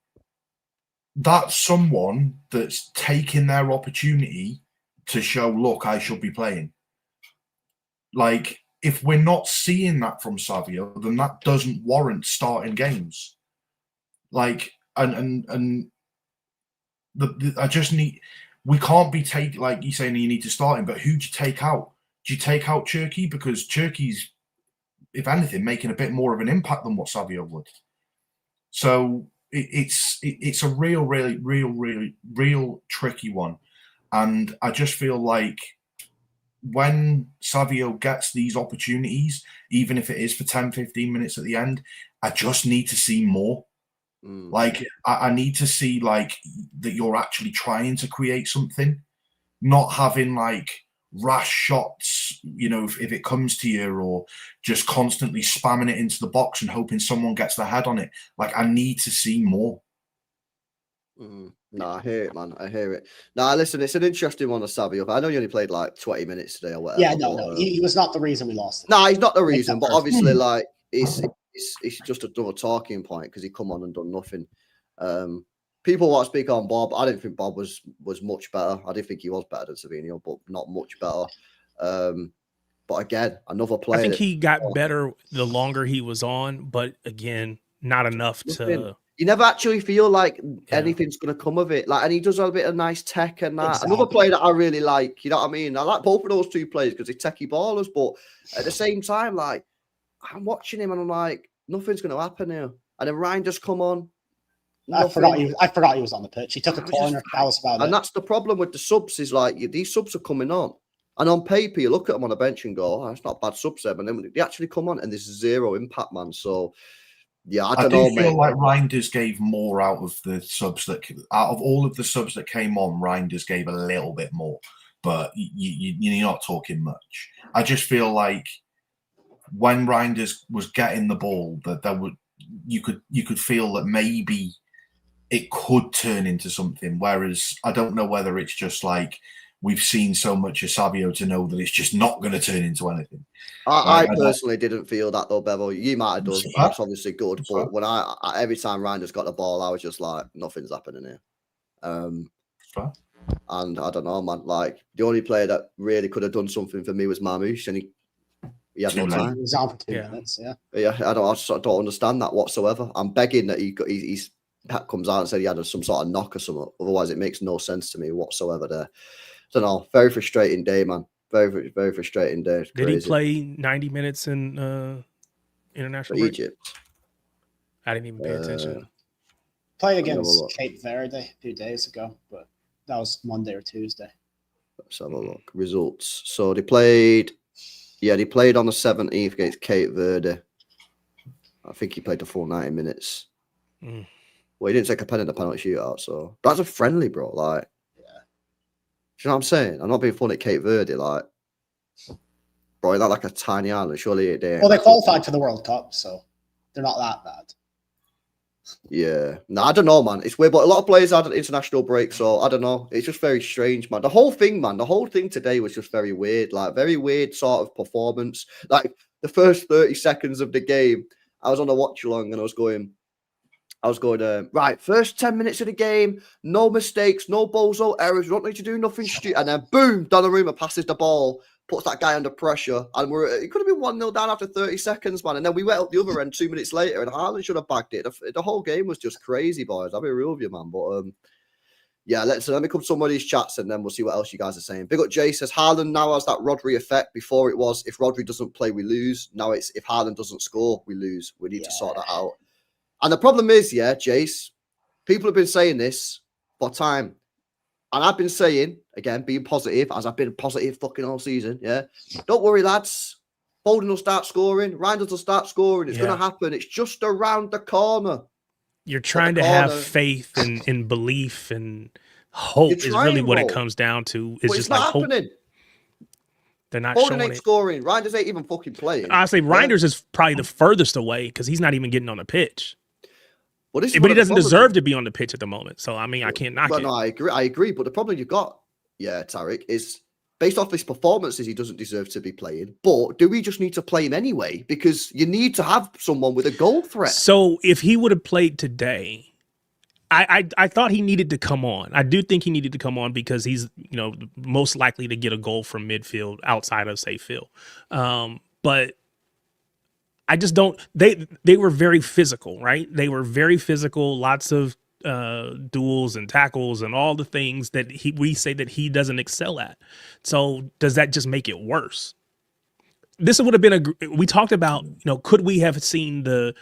S6: that's someone that's taking their opportunity to show, look, I should be playing. Like, if we're not seeing that from Savio, then that doesn't warrant starting games. Like, I just need. We can't be like you saying you need to start him, but who do you take out? Do you take out Cherky? Because Cherky's, if anything, making a bit more of an impact than what Savio would. So it's a real tricky one. And I just feel like when Savio gets these opportunities, even if it is for 10, 15 minutes at the end, I just need to see more. Like, I need to see, that you're actually trying to create something, not having, rash shots, if it comes to you, or just constantly spamming it into the box and hoping someone gets their head on it. Like, I need to see more.
S3: No, I hear it, man. I hear it. Now, listen, it's an interesting one, of Savio. I know you only played 20 minutes today or whatever.
S5: Yeah, no. He was not the reason we lost it.
S3: No, he's not the reason, but obviously, it's just another talking point because he come on and done nothing. People want to speak on Bob. I didn't think Bob was much better. I didn't think he was better than Savinio, but not much better. But again, another player.
S4: I think he got better the longer he was on, but again, not enough to.
S3: You never actually feel like anything's going to come of it. Like, and he does have a bit of nice tech and that.
S5: Exactly.
S3: Another player that I really like, you know what I mean? I like both of those two players because they're techie ballers, but at the same time, I'm watching him and I'm like, nothing's going to happen here. And then Ryan just come on.
S5: I forgot he was on the pitch. He took a corner. That was about it.
S3: And that's the problem with the subs is these subs are coming on. And on paper, you look at them on the bench and go, oh, that's not bad subs there. But then they actually come on and there's zero impact, man. So, yeah, I don't know,
S6: I feel like Reinders gave more out of the subs out of all of the subs that came on. Reinders gave a little bit more, but you're not talking much. I just feel like when Reinders was getting the ball, that you could feel that maybe it could turn into something. Whereas I don't know whether it's just we've seen so much of Savio to know that it's just not going to turn into anything.
S3: I personally didn't feel that though, Bevo. You might have done. That's obviously good, but when I every time Ryan just got the ball, I was just like, nothing's happening here. And I don't know, man. The only player that really could have done something for me was Marmouche, and he had no time.
S5: He was on for 2 minutes.
S3: Yeah. I don't understand that whatsoever. I'm begging that he's Pat comes out and said he had some sort of knock or something. Otherwise, it makes no sense to me whatsoever there. I don't know. Very frustrating day, man. Very, very frustrating day.
S4: Did he play 90 minutes in international break?
S3: Egypt?
S4: I didn't even pay attention.
S5: Played against Cape Verde a few days ago, but that was Monday or Tuesday.
S3: Let's have a look. Results. So they played on the 17th against Cape Verde. I think he played the full 90 minutes. Well, he didn't take a pen in the penalty shootout, so that's a friendly, bro. Do you know what I'm saying? I'm not being funny at Cape Verde, bro, they're like a tiny island. Surely they.
S5: Well, they qualified for the World Cup, so they're not that bad.
S3: Yeah, no, I don't know, man. It's weird, but a lot of players had an international break, so I don't know. It's just very strange, man. The whole thing today was just very weird, very weird sort of performance. The first 30 seconds of the game, I was on a watch along and I was going, right, first 10 minutes of the game, no mistakes, no bozo errors, we don't need to do nothing stupid. And then boom, Donnarumma passes the ball, puts that guy under pressure, and it could have been 1-0 down after 30 seconds, man. And then we went up the other end 2 minutes later, and Haaland should have bagged it. The whole game was just crazy, boys. I'll be real with you, man. But Yeah, let me come to some of these chats and then we'll see what else you guys are saying. Big up Jay says Haaland now has that Rodri effect. Before it was if Rodri doesn't play, we lose. Now it's if Haaland doesn't score, we lose. We need to sort that out. And the problem is, yeah, Jace, people have been saying this for time. And I've been saying, again, being positive, as I've been positive fucking all season, yeah. Don't worry, lads. Foden will start scoring. Reinders will start scoring. It's going to happen. It's just around the corner.
S4: You're trying to have faith and belief and hope is really what it comes down to. It's just
S3: not
S4: like
S3: happening.
S4: Hope. They're not
S3: Foden
S4: showing
S3: ain't
S4: it.
S3: scoring. Reinders ain't even fucking playing.
S4: I say Reinders is probably the furthest away because he's not even getting on the pitch.
S3: But
S4: he doesn't deserve to be on the pitch at the moment. So I mean, I can't knock it.
S3: No, I agree. But the problem you've got, Tarek, is based off his performances, he doesn't deserve to be playing. But do we just need to play him anyway? Because you need to have someone with a goal threat.
S4: So if he would have played today, I thought he needed to come on. I do think he needed to come on because he's, most likely to get a goal from midfield outside of, say, Phil. But I just don't. They were very physical, right? They were very physical. Lots of duels and tackles and all the things that we say that he doesn't excel at. So does that just make it worse? This would have been we talked about, could we have seen the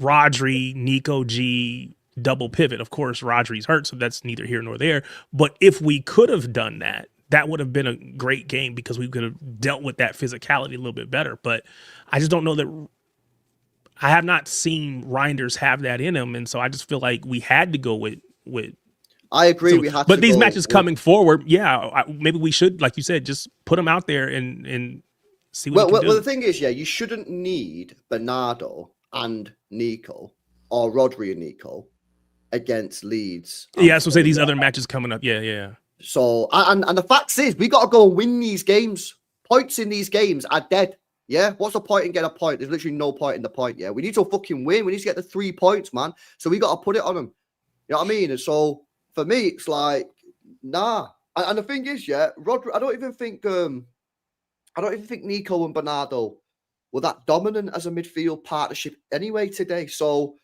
S4: Rodri, Nico G double pivot? Of course, Rodri's hurt, so that's neither here nor there. But if we could have done that, that would have been a great game because we could have dealt with that physicality a little bit better. But I just don't know that. I have not seen Reinders have that in him, and so I just feel like we had to go with.
S3: I agree.
S4: So,
S3: we had,
S4: but these matches coming forward, maybe we should, like you said, just put him out there and see what.
S3: Well, the thing is, you shouldn't need Bernardo and Nico or Rodri and Nico against Leeds.
S4: Yeah, so say these other matches coming up. Yeah.
S3: So and the fact is, we got to go and win these games. Points in these games are dead. Yeah, what's the point in getting a point? There's literally no point in the point. Yeah, we need to fucking win. We need to get the 3 points, man. So we got to put it on them. You know what I mean? And so for me, it's like nah. And the thing is, Rodri. I don't even think Nico and Bernardo were that dominant as a midfield partnership anyway today. So,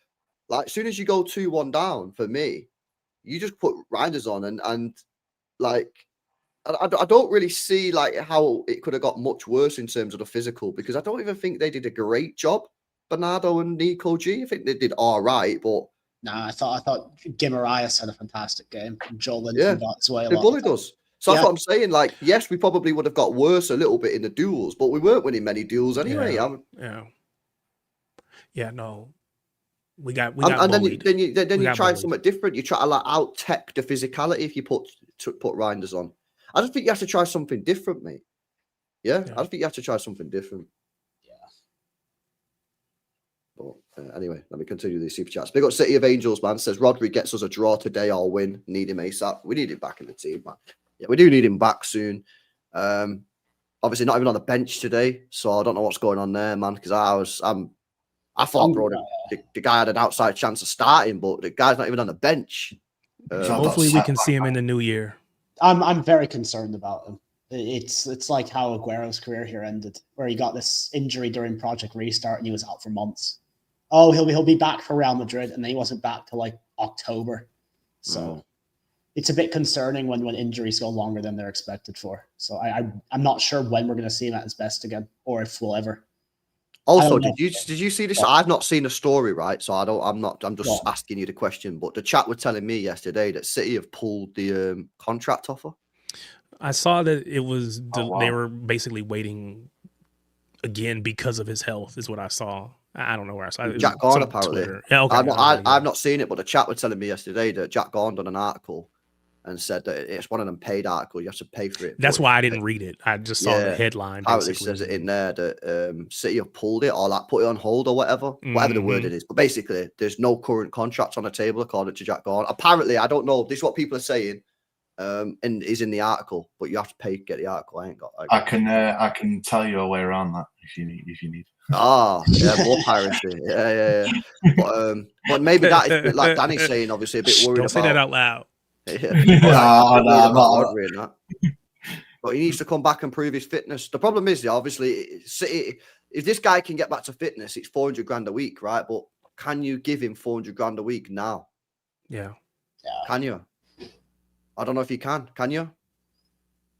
S3: like, as soon as you go 2-1 down, for me, you just put Reinders on and like, I don't really see like how it could have got much worse in terms of the physical because I don't even think they did a great job. Bernardo and Nico G, I think they did all right, but
S5: I thought Guimaraes had a fantastic game. Joel Linton got his way a lot.
S3: Bully does. So that's what I'm saying. Like, yes, we probably would have got worse a little bit in the duels, but we weren't winning many duels anyway.
S4: No. We got
S3: and then you try something different. You try to like out tech the physicality if you put Reinders on. I just think you have to try something different, mate. Yeah. I just think you have to try something different. But anyway, let me continue these super chats. Big up City of Angels, man. Says Rodri gets us a draw today or win. Need him ASAP. We need him back in the team, man. Yeah, we do need him back soon. Obviously not even on the bench today, so I don't know what's going on there, man. Because I thought, bro, the guy had an outside chance of starting, but the guy's not even on the bench.
S4: Hopefully, we can see him in the new year.
S5: I'm very concerned about him. It's like how Aguero's career here ended, where he got this injury during Project Restart and he was out for months. Oh, he'll be back for Real Madrid, and then he wasn't back till like October. So it's a bit concerning when injuries go longer than they're expected for. So I'm not sure when we're going to see him at his best again, or if we'll ever.
S3: Also, did you see this? I've not seen a story, right? So I'm just asking you the question. But the chat were telling me yesterday that City have pulled the contract offer.
S4: I saw that it was they were basically waiting again because of his health. Is what I saw. I don't know where I saw it.
S3: Jack Gorn apparently.
S4: Yeah, okay.
S3: I've not seen it, but the chat were telling me yesterday that Jack Gorn done an article and said that it's one of them paid articles. You have to pay for it.
S4: That's why I didn't read it. I just saw the headline.
S3: Apparently says it in there that City have pulled it or like put it on hold or whatever the word it is. But basically, there's no current contracts on the table according to Jack Gorn. Apparently, I don't know. This is what people are saying. And is in the article, but you have to pay to get the article. I
S6: can tell you a way around that if you need.
S3: More piracy. Yeah. But maybe that is like Danny's saying. Obviously, a bit worried.
S4: Don't say that out loud.
S3: No. But he needs to come back and prove his fitness. The problem is, obviously, City. If this guy can get back to fitness, it's $400,000 a week, right? But can you give him $400,000 a week now?
S4: Yeah.
S3: Can you? I don't know if you can. Can you?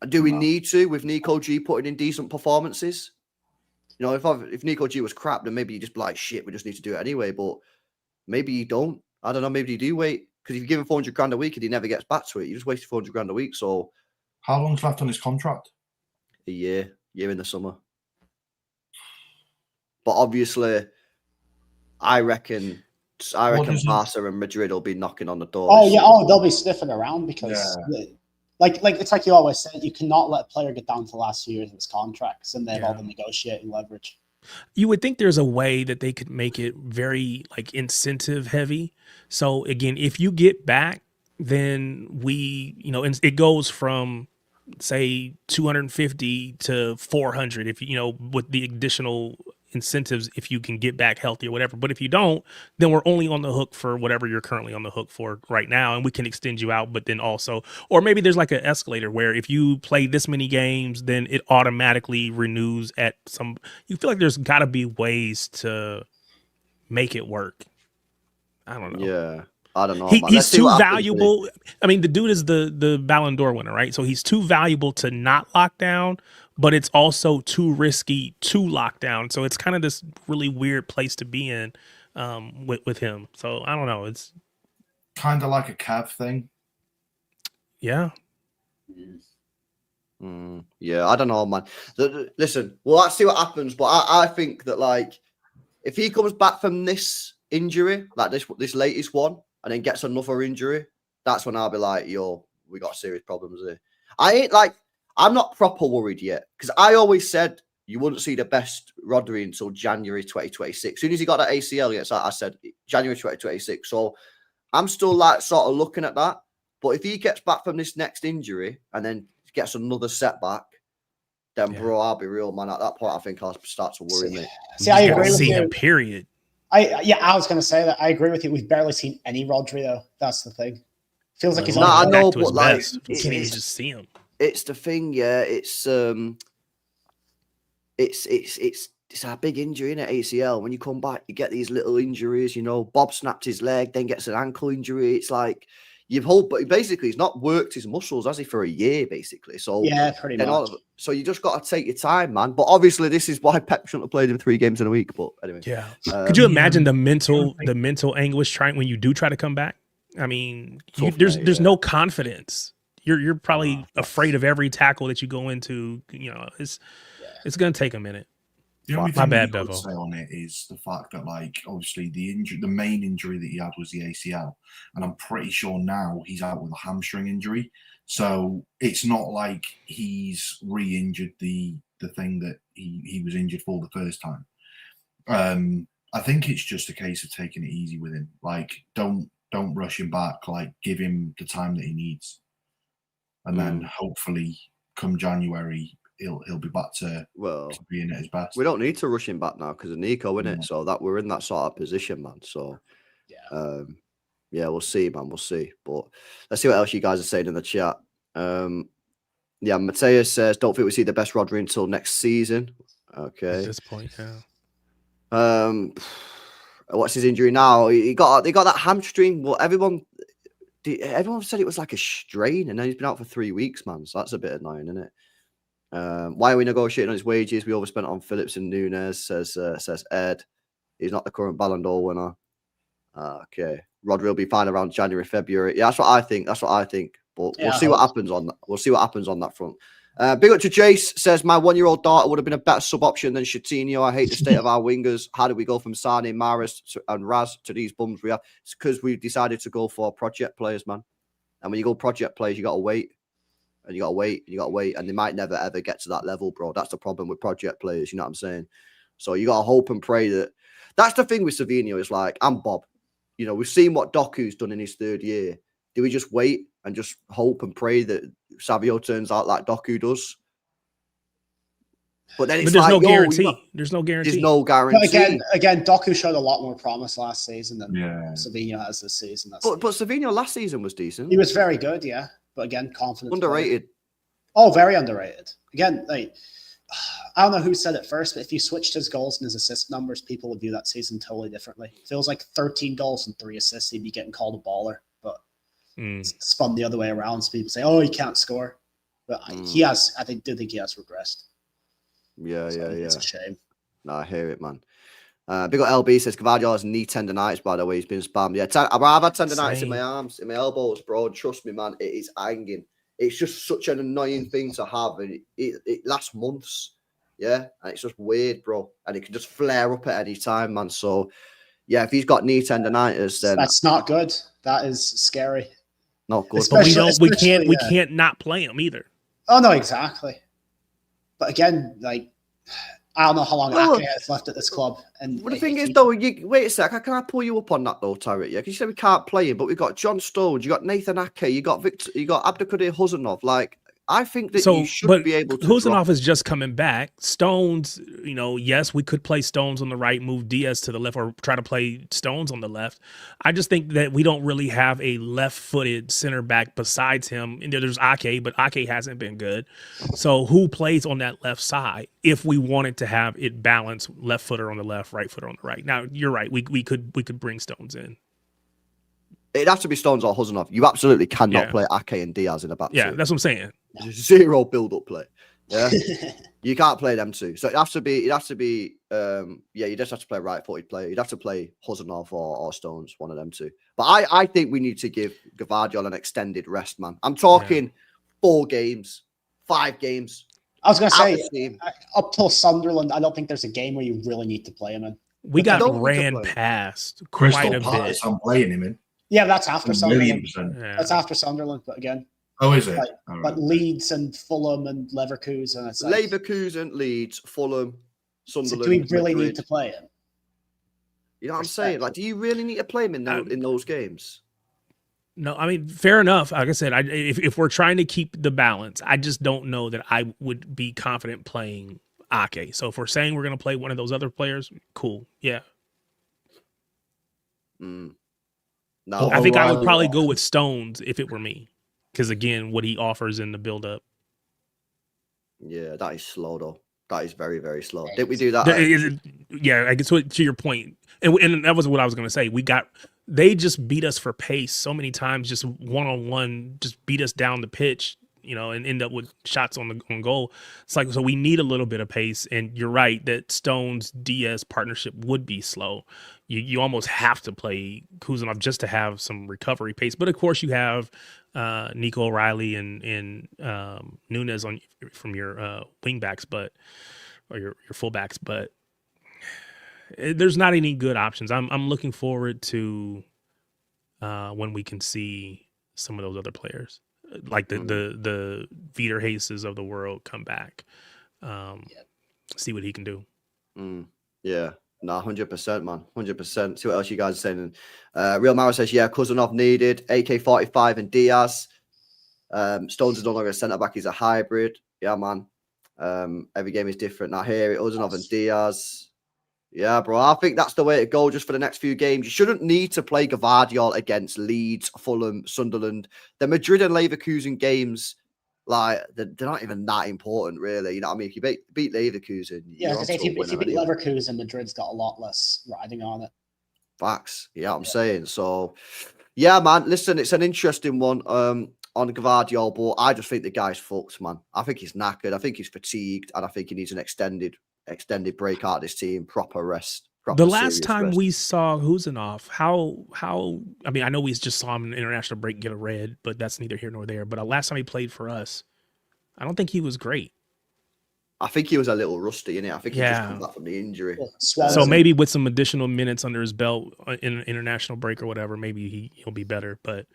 S3: Do we need to with Nico G putting in decent performances? You know, if Nico G was crap, then maybe you just be like, shit, we just need to do it anyway. But maybe you don't. I don't know. Maybe you do wait. Because if you give him 400 grand a week and he never gets back to it, you just wasted 400 grand a week. So
S6: How long's left on his contract?
S3: a year in the summer. But obviously, I reckon Barca and Madrid will be knocking on the door.
S5: Oh yeah, they'll be sniffing around because, like it's like you always said, you cannot let a player get down to the last few years of his contracts, and they have all the negotiating leverage.
S4: You would think there's a way that they could make it very like incentive heavy. So again, if you get back, then it goes from say 250 to 400 if with the additional incentives if you can get back healthy or whatever. But if you don't, then we're only on the hook for whatever you're currently on the hook for right now, and we can extend you out. But then also, or maybe there's like an escalator where if you play this many games, then it automatically renews at some. You feel like there's got to be ways to make it work. I don't know.
S3: Yeah. I don't know.
S4: He's too valuable. I mean, the dude is the Ballon d'Or winner, right? So he's too valuable to not lock down, but it's also too risky to lock down. So it's kind of this really weird place to be in with him. So I don't know. It's
S6: kind of like a Cav thing.
S4: Yeah.
S3: Yeah, I don't know, man. Listen, well, let's see what happens. But I think that, like, if he comes back from this injury, like this latest one, and then gets another injury, that's when I'll be like, yo, we got serious problems here. I'm not proper worried yet, because I always said you wouldn't see the best Rodri until January 2026. As soon as he got that ACL, yes, I said January 2026. So I'm still like sort of looking at that. But if he gets back from this next injury and then gets another setback, then bro, I'll be real, man. At that point, I think I'll start to worry me.
S5: See, I agree with you.
S4: Him, period.
S5: I was going to say that I agree with you. We've barely seen any Rodri though. That's the thing. Feels like he's
S3: I know,
S4: back to
S3: but like,
S4: you can't even just see him.
S3: It's the thing, yeah. It's a big injury in an ACL. When you come back, you get these little injuries. You know, Bob snapped his leg, then gets an ankle injury. It's like you've hoped, but basically he's not worked his muscles, has he, for a year, basically. So
S5: yeah, pretty much.
S3: So you just got to take your time, man. But obviously, this is why Pep shouldn't have played him 3 games in a week. But anyway,
S4: yeah. Could you imagine the mental anguish trying when you do try to come back? I mean, there's no confidence. You're probably afraid of every tackle that you go into. You know, it's going to take a minute.
S6: The only
S4: My
S6: thing
S4: bad,
S6: I would
S4: Bevo.
S6: say on it is the fact that, like, obviously the main injury that he had was the ACL, and I'm pretty sure now he's out with a hamstring injury. So it's not like he's re-injured the thing that he was injured for the first time. I think it's just a case of taking it easy with him. Like, don't rush him back. Like, give him the time that he needs, and then hopefully come January he'll be back to being at his best.
S3: We don't need to rush him back now because of Nico, innit? So that we're in that sort of position, man. So yeah, we'll see, man. We'll see. But let's see what else you guys are saying in the chat. Yeah, Mateus says, don't think we see the best Rodri until next season. Okay.
S4: At this point, yeah.
S3: What's his injury now? They got that hamstring. Well, everyone said it was like a strain, and then he's been out for 3 weeks, man. So that's a bit annoying, isn't it? Why are we negotiating on his wages? We overspent on Phillips and Nunes, says Ed. He's not the current Ballon d'Or winner. Okay. Rodri will be fine around January, February. Yeah, that's what I think. But we'll see what happens on that. We'll see what happens on that front. Big up to Jace, says, my 1-year-old daughter would have been a better sub option than Coutinho. I hate the state of our wingers. How do we go from Sane, Mahrez, and Raz to these bums we have? It's because we decided to go for project players, man. And when you go project players, you got to wait. And you got to wait, and you got to wait. And they might never, ever get to that level, bro. That's the problem with project players. You know what I'm saying? So you got to hope and pray that. That's the thing with Savinho is like, I'm Bob. You know, we've seen what Doku's done in his 3rd year. Do we just wait and just hope and pray that Savio turns out like Doku does? But then it's
S4: there's
S3: like,
S4: no guarantee. There's no guarantee.
S3: There's no guarantee.
S5: But again, Doku showed a lot more promise last season than Savinho has this season.
S3: But Savinho last season was decent.
S5: He was very good, yeah. But again, confidence.
S3: Underrated.
S5: Oh, very underrated. Again, like, I don't know who said it first, but if you switched his goals and his assist numbers, people would view that season totally differently. Feels like 13 goals and 3 assists, he'd be getting called a baller. But spun the other way around. So people say, "Oh, he can't score," but he has. I do think he has regressed.
S3: Yeah,
S5: So
S3: yeah.
S5: It's a shame.
S3: No, I hear it, man. Big up LB says Cavadiola's knee tendonitis, by the way, he's been spammed. Yeah, I've had tendonitis in my arms, in my elbows, bro. And trust me, man, it is hanging. It's just such an annoying thing to have, and it lasts months. Yeah, and it's just weird, bro. And it can just flare up at any time, man. So, yeah, if he's got knee tendonitis, then
S5: that's not good. That is scary.
S3: Not good.
S4: But we can't not play him either.
S5: Oh no, exactly. But again, like, I don't know how long Ake has left at this club. And
S3: the thing is, though, wait a sec. Can I pull you up on that, though, Tarek? Yeah, because you said we can't play him, but we've got John Stones, you got Nathan Ake, you got Abdulkadir Huzanov. Like, I think that you should be able to.
S4: Huzanov is just coming back. Stones, yes, we could play Stones on the right, move Diaz to the left, or try to play Stones on the left. I just think that we don't really have a left-footed center back besides him. And there's Ake, but Ake hasn't been good. So who plays on that left side if we wanted to have it balanced, left footer on the left, right footer on the right? Now, you're right. We could bring Stones in.
S3: It'd have to be Stones or Huzanov. You absolutely cannot play Ake and Diaz in a back.
S4: Yeah, that's what I'm saying.
S3: Zero build-up play. Yeah, you can't play them two. So it'd have to be. You just have to play right-footed player. You'd have to play Huzanov or Stones, one of them two. But I think we need to give Gvardiol an extended rest, man. I'm talking 4 games, 5 games.
S5: I was going to say, up till Sunderland, I don't think there's a game where you really need to play him in.
S4: We got ran past quite a bit.
S6: I'm playing him in.
S5: Yeah, that's after Sunderland.
S6: Yeah.
S5: That's after Sunderland, but again.
S6: Oh, is it?
S5: But Leeds and Fulham and Leverkusen. It's like,
S3: Leverkusen, Leeds, Fulham, Sunderland.
S5: So do we really need to play him?
S3: You know what I'm saying? Like, do you really need to play him in those games?
S4: No, I mean, fair enough. Like I said, if we're trying to keep the balance, I just don't know that I would be confident playing Ake. So if we're saying we're going to play one of those other players, cool. Yeah.
S3: No,
S4: I think I would probably go with Stones if it were me. Because, again, what he offers in the build-up.
S3: Yeah, that is slow, though. That is very, very slow. Did we do that?
S4: Yeah, I guess to your point. And that was what I was going to say. They just beat us for pace so many times, just one-on-one, just beat us down the pitch, and end up with shots on goal. It's like, so we need a little bit of pace. And you're right that Stones-Diaz partnership would be slow. You almost have to play Kuzanov just to have some recovery pace. But, of course, you have Nico O'Reilly and Nunes from your wingbacks, or your fullbacks. But there's not any good options. I'm looking forward to when we can see some of those other players, like the Vitor Hases of the world, come back. See what he can do.
S3: Yeah. No, 100%, man. 100%. See what else you guys are saying. Real Mara says, yeah, Kuzanov needed. AK-45 and Diaz. Stones is no longer a centre-back. He's a hybrid. Yeah, man. Every game is different. Now here, Kuzanov and Diaz. Yeah, bro. I think that's the way to go just for the next few games. You shouldn't need to play Gvardiol against Leeds, Fulham, Sunderland. The Madrid and Leverkusen games, like, they're not even that important, really. You know what I mean? If you beat Leverkusen,
S5: because if you beat Leverkusen, Madrid's got a lot less riding on it.
S3: Facts. Yeah, I'm saying. So, yeah, man. Listen, it's an interesting one on Gvardiol, but I just think the guy's fucked, man. I think he's knackered. I think he's fatigued, and I think he needs an extended break out of this team, proper rest.
S4: The last time we saw Huzanov, how I mean, I know we just saw him in the international break get a red, but that's neither here nor there. But last time he played for us, I don't think he was great.
S3: I think he was a little rusty, innit? I think he just come back from the injury.
S4: So maybe with some additional minutes under his belt in an international break or whatever, maybe he'll be better. But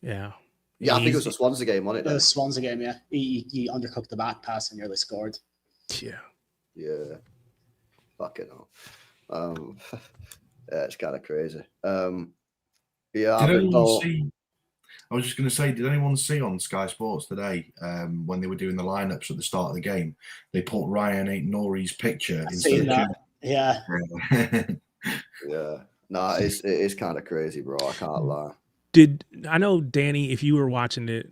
S4: yeah.
S3: Yeah, I think it was the Swansea game, wasn't it?
S5: The Swansea game, yeah. He undercooked the back pass and nearly scored.
S4: Yeah.
S3: Yeah. Fucking hell. Yeah, it's kind of crazy. Yeah,
S6: I was just going to say, did anyone see on Sky Sports today when they were doing the lineups at the start of the game? They put Ryan Aït-Nouri's picture instead of
S5: Yeah.
S3: Yeah. No, it is kind of crazy, bro. I can't lie.
S4: I know, Danny, if you were watching it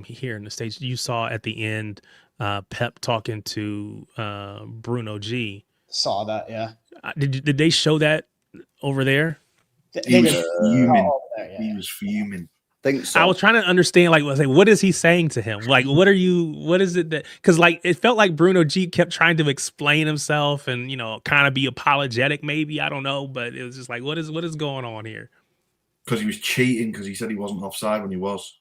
S4: here in the States, you saw at the end Pep talking to Bruno G.
S5: Saw that, yeah.
S4: Did they show that over there?
S6: He was fuming. He was fuming.
S3: Think so.
S4: I was trying to understand, like, what is he saying to him? Like, what is it that, because like it felt like Bruno G kept trying to explain himself and, you know, kind of be apologetic, maybe. I don't know, but it was just like, what is going on here?
S6: Because he was cheating because he said he wasn't offside when he was.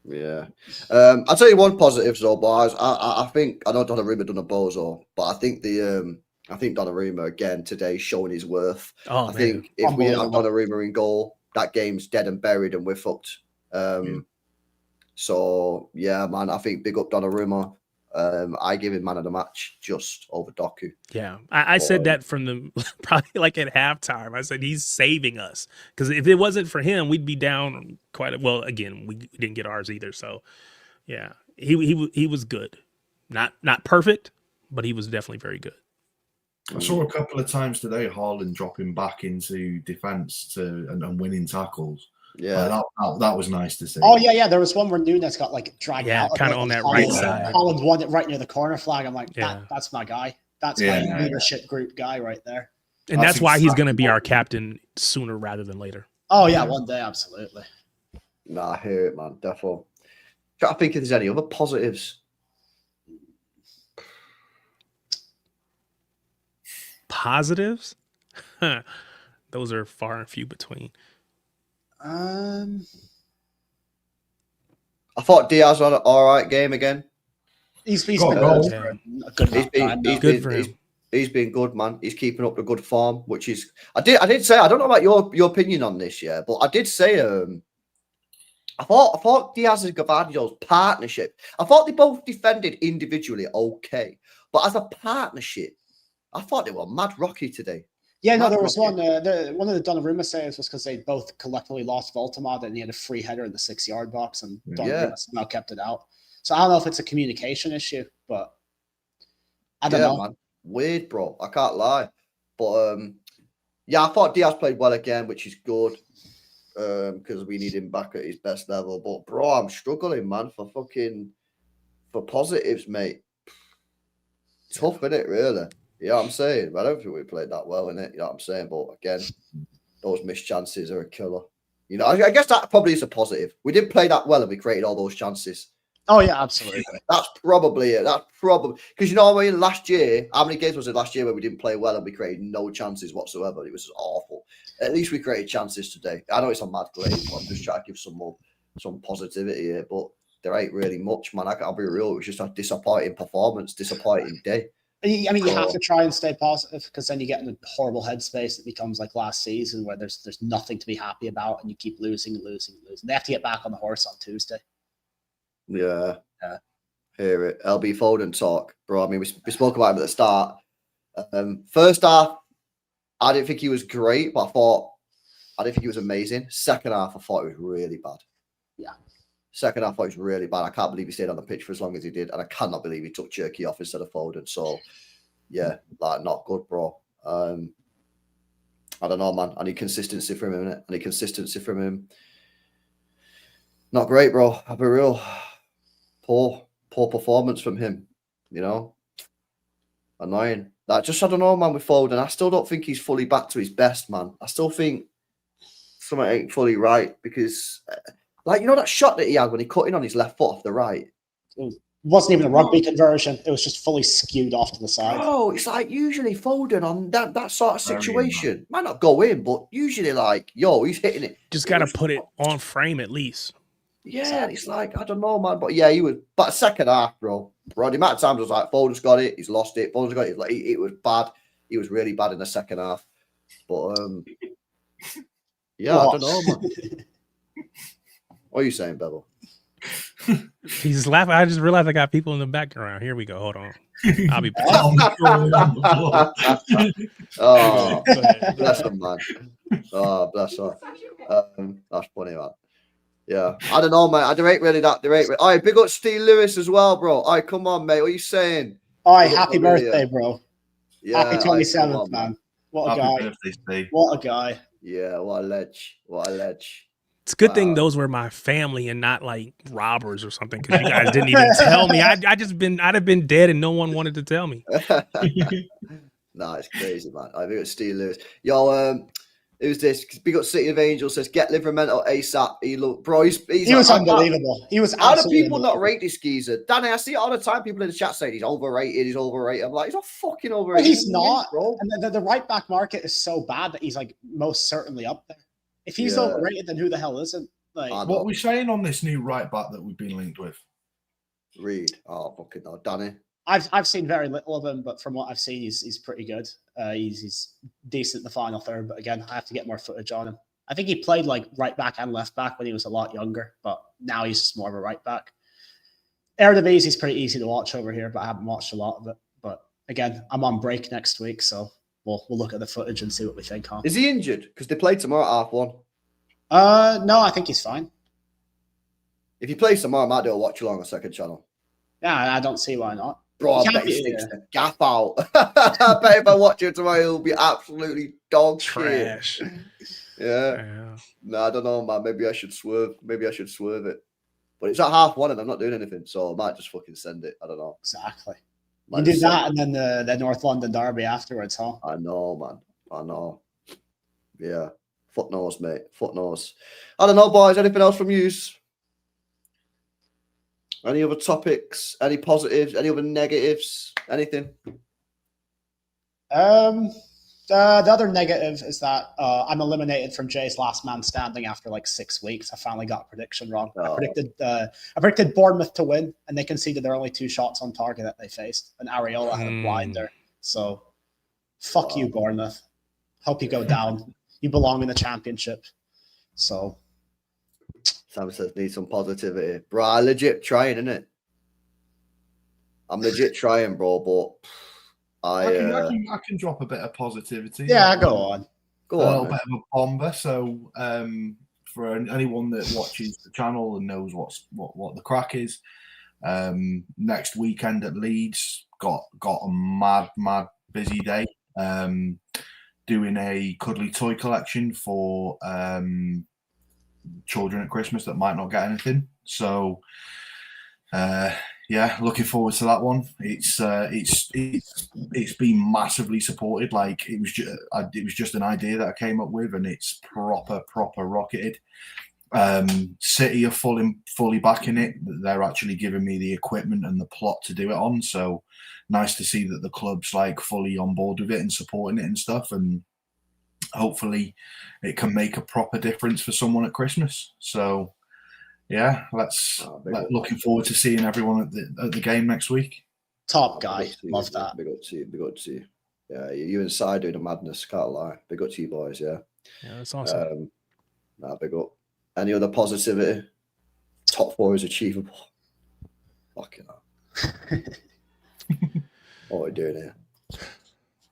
S3: Yeah. I'll tell you one positive though, boys. I think I know Donnarumma done a bozo, but I think Donnarumma again today showing his worth.
S4: Oh,
S3: I
S4: man.
S3: think if we have
S5: Unbelievable.
S3: Donnarumma in goal, that game's dead and buried and we're fucked. So yeah, man, I think big up Donnarumma. I give him man of the match just over Doku.
S4: Yeah, I said that from the probably like at halftime. I said he's saving us because if it wasn't for him, we'd be down quite well. Again, we didn't get ours either. So yeah, he was good, not perfect, but he was definitely very good.
S6: I saw a couple of times today Haaland dropping back into defence and winning tackles.
S3: Yeah,
S6: that was nice to see.
S5: Oh yeah. There was one where Nunes got like dragged out.
S4: kind of on that right side.
S5: Holland won it right near the corner flag. I'm like,
S4: Yeah.
S5: that's my guy. That's my leadership group guy right there.
S4: And that's why he's going to be our captain sooner rather than later.
S5: Oh yeah, one day, absolutely.
S3: nah, I hear it, man. Definitely. Try to think if there's any other positives.
S4: Positives? Those are far and few between.
S3: I thought Diaz had an all right game again.
S5: He's been
S6: Got a
S5: good
S6: goal.
S5: for a good amount of time now.
S4: Good for him.
S3: He's been good, man. He's keeping up the good form, which is I did say I don't know about your opinion on this, yeah, but I did say I thought Diaz and Gavardio's partnership. I thought they both defended individually okay, but as a partnership, I thought they were mad rocky today.
S5: Yeah, no,
S3: Mad
S5: there was
S3: rocky.
S5: one of the Donnarumma saves was because they both collectively lost Voltamad and he had a free header in the 6-yard box and Donnarumma somehow kept it out. So I don't know if it's a communication issue, but I don't know.
S3: Man. Weird, bro. I can't lie. But yeah, I thought Diaz played well again, which is good. Because we need him back at his best level. But bro, I'm struggling, man, for positives, mate. Tough, isn't it, really? You know what I'm saying? I don't think we played that well in it. You know what I'm saying? But again, those missed chances are a killer. You know, I guess that probably is a positive. We didn't play that well and we created all those chances.
S5: Oh yeah, absolutely.
S3: That's probably it. That's probably because you know what I mean. Last year, how many games was it last year where we didn't play well and we created no chances whatsoever? It was awful. At least we created chances today. I know it's a mad glaze, but I'm just trying to give some positivity here. But there ain't really much, man. I'll be real. It was just a disappointing performance, disappointing day.
S5: I mean, you have to try and stay positive because then you get in a horrible headspace. It becomes like last season where there's nothing to be happy about and you keep losing. They have to get back on the horse on Tuesday.
S3: Yeah. Hear it. LB Foden talk, bro. I mean, we spoke about him at the start. First half, I didn't think he was great, but I didn't think he was amazing. Second half, I thought it was really bad.
S5: Yeah.
S3: Second half, I thought it was really bad. I can't believe he stayed on the pitch for as long as he did, and I cannot believe he took Jerky off instead of Foden. So, yeah, like not good, bro. I don't know, man. I need consistency from him, innit? I need consistency from him. Not great, bro. I'll be real. Poor performance from him. You know, annoying. Like, just I don't know, man. With Foden, I still don't think he's fully back to his best, man. I still think something ain't fully right because. Like, you know that shot that he had when he cut in on his left foot off the right?
S5: It wasn't even a rugby conversion. It was just fully skewed off to the side.
S3: Oh, it's like usually Foden on that sort of situation. Might not go in, but usually like, yo, he's hitting it.
S4: Just got to put it on frame at least.
S3: Yeah, it's like, I don't know, man. But yeah, he was, but second half, bro. The amount of times I was like, Foden's got it, he's lost it. Foden's got it. Like, it was bad. He was really bad in the second half. But yeah, I don't know, man. What are you saying, Bevel?
S4: He's laughing. I just realized I got people in the background. Here we go. Hold on. I'll be back.
S3: Oh, bless him, man. Oh, bless her. That's funny, man. Yeah, I don't know, mate. There ain't really that. All right, big up Steve Lewis as well, bro. All right, come on, mate. What are you saying?
S5: All right, happy birthday, bro.
S3: Yeah,
S5: happy 27th, man. What a guy.
S6: Birthday, Steve.
S5: What a guy.
S3: Yeah, what a ledge. What a ledge.
S4: It's a good thing those were my family and not like robbers or something because you guys didn't even tell me. I'd have been dead and no one wanted to tell me.
S3: Nah, it's crazy, man. I think it's Steve Lewis. Yo, Who's this? Big up City of Angels says, get Livermento ASAP. He
S5: was unbelievable. He was
S3: How do
S5: absolutely
S3: people not rate this geezer? Danny, I see it all the time. People in the chat saying he's overrated. I'm like, he's not fucking overrated.
S5: Well, he's not. Bro. And the right back market is so bad that he's like most certainly up there. If he's overrated, then who the hell isn't? Like,
S6: what are we saying on this new right back that we've been linked with?
S3: Reed. Oh, fucking no. Danny.
S5: I've seen very little of him, but from what I've seen, he's pretty good. He's decent in the final third, but again, I have to get more footage on him. I think he played like right back and left back when he was a lot younger, but now he's just more of a right back. Eredivisie is pretty easy to watch over here, but I haven't watched a lot of it. But again, I'm on break next week, so we'll look at the footage and see what we think. Huh?
S3: Is he injured? Because they play tomorrow at 1:30.
S5: No, I think he's fine.
S3: If he plays tomorrow, I might do a watch along on second channel.
S5: Yeah, I don't see why not.
S3: Bro, I bet he sticks the gaff out. I bet if I watch it tomorrow, he'll be absolutely dog
S4: trash.
S3: Shit. Yeah. No, I don't know, man. Maybe I should swerve. It. But it's at 1:30 and I'm not doing anything, so I might just fucking send it. I don't know.
S5: Exactly. You do that and then the North London derby afterwards, huh?
S3: I know, man. I know. Yeah. Foot nose, mate. Foot nose. I don't know, boys. Anything else from yous? Any other topics? Any positives? Any other negatives? Anything?
S5: The other negative is that I'm eliminated from Jay's last man standing after like 6 weeks. I finally got a prediction wrong. I predicted Bournemouth to win, and they conceded their only 2 shots on target that they faced, and Areola had a blinder. So, fuck you, Bournemouth. Hope you go down. You belong in the championship. So.
S3: Sam says, need some positivity. Bro, I legit trying, innit? I'm legit trying, bro, but
S6: I can drop a bit of positivity.
S5: Yeah, go on.
S6: A little bit of a bomber. So, for anyone that watches the channel and knows what the crack is, next weekend at Leeds, got a mad busy day. Doing a cuddly toy collection for children at Christmas that might not get anything. So, looking forward to that one. It's been massively supported. Like it was just an idea that I came up with, and it's proper rocketed. City are fully backing it. They're actually giving me the equipment and the plot to do it on. So nice to see that the club's like fully on board with it and supporting it and stuff. And hopefully it can make a proper difference for someone at Christmas. So yeah, looking forward to seeing everyone at the game next week.
S5: Top guy. Love that.
S3: Big up to you. Yeah, you inside doing a madness, can't lie. Big up to you boys, yeah.
S4: Yeah, that's awesome.
S3: Big up. Any other positivity? Top 4 is achievable. Fucking hell. What are we doing here?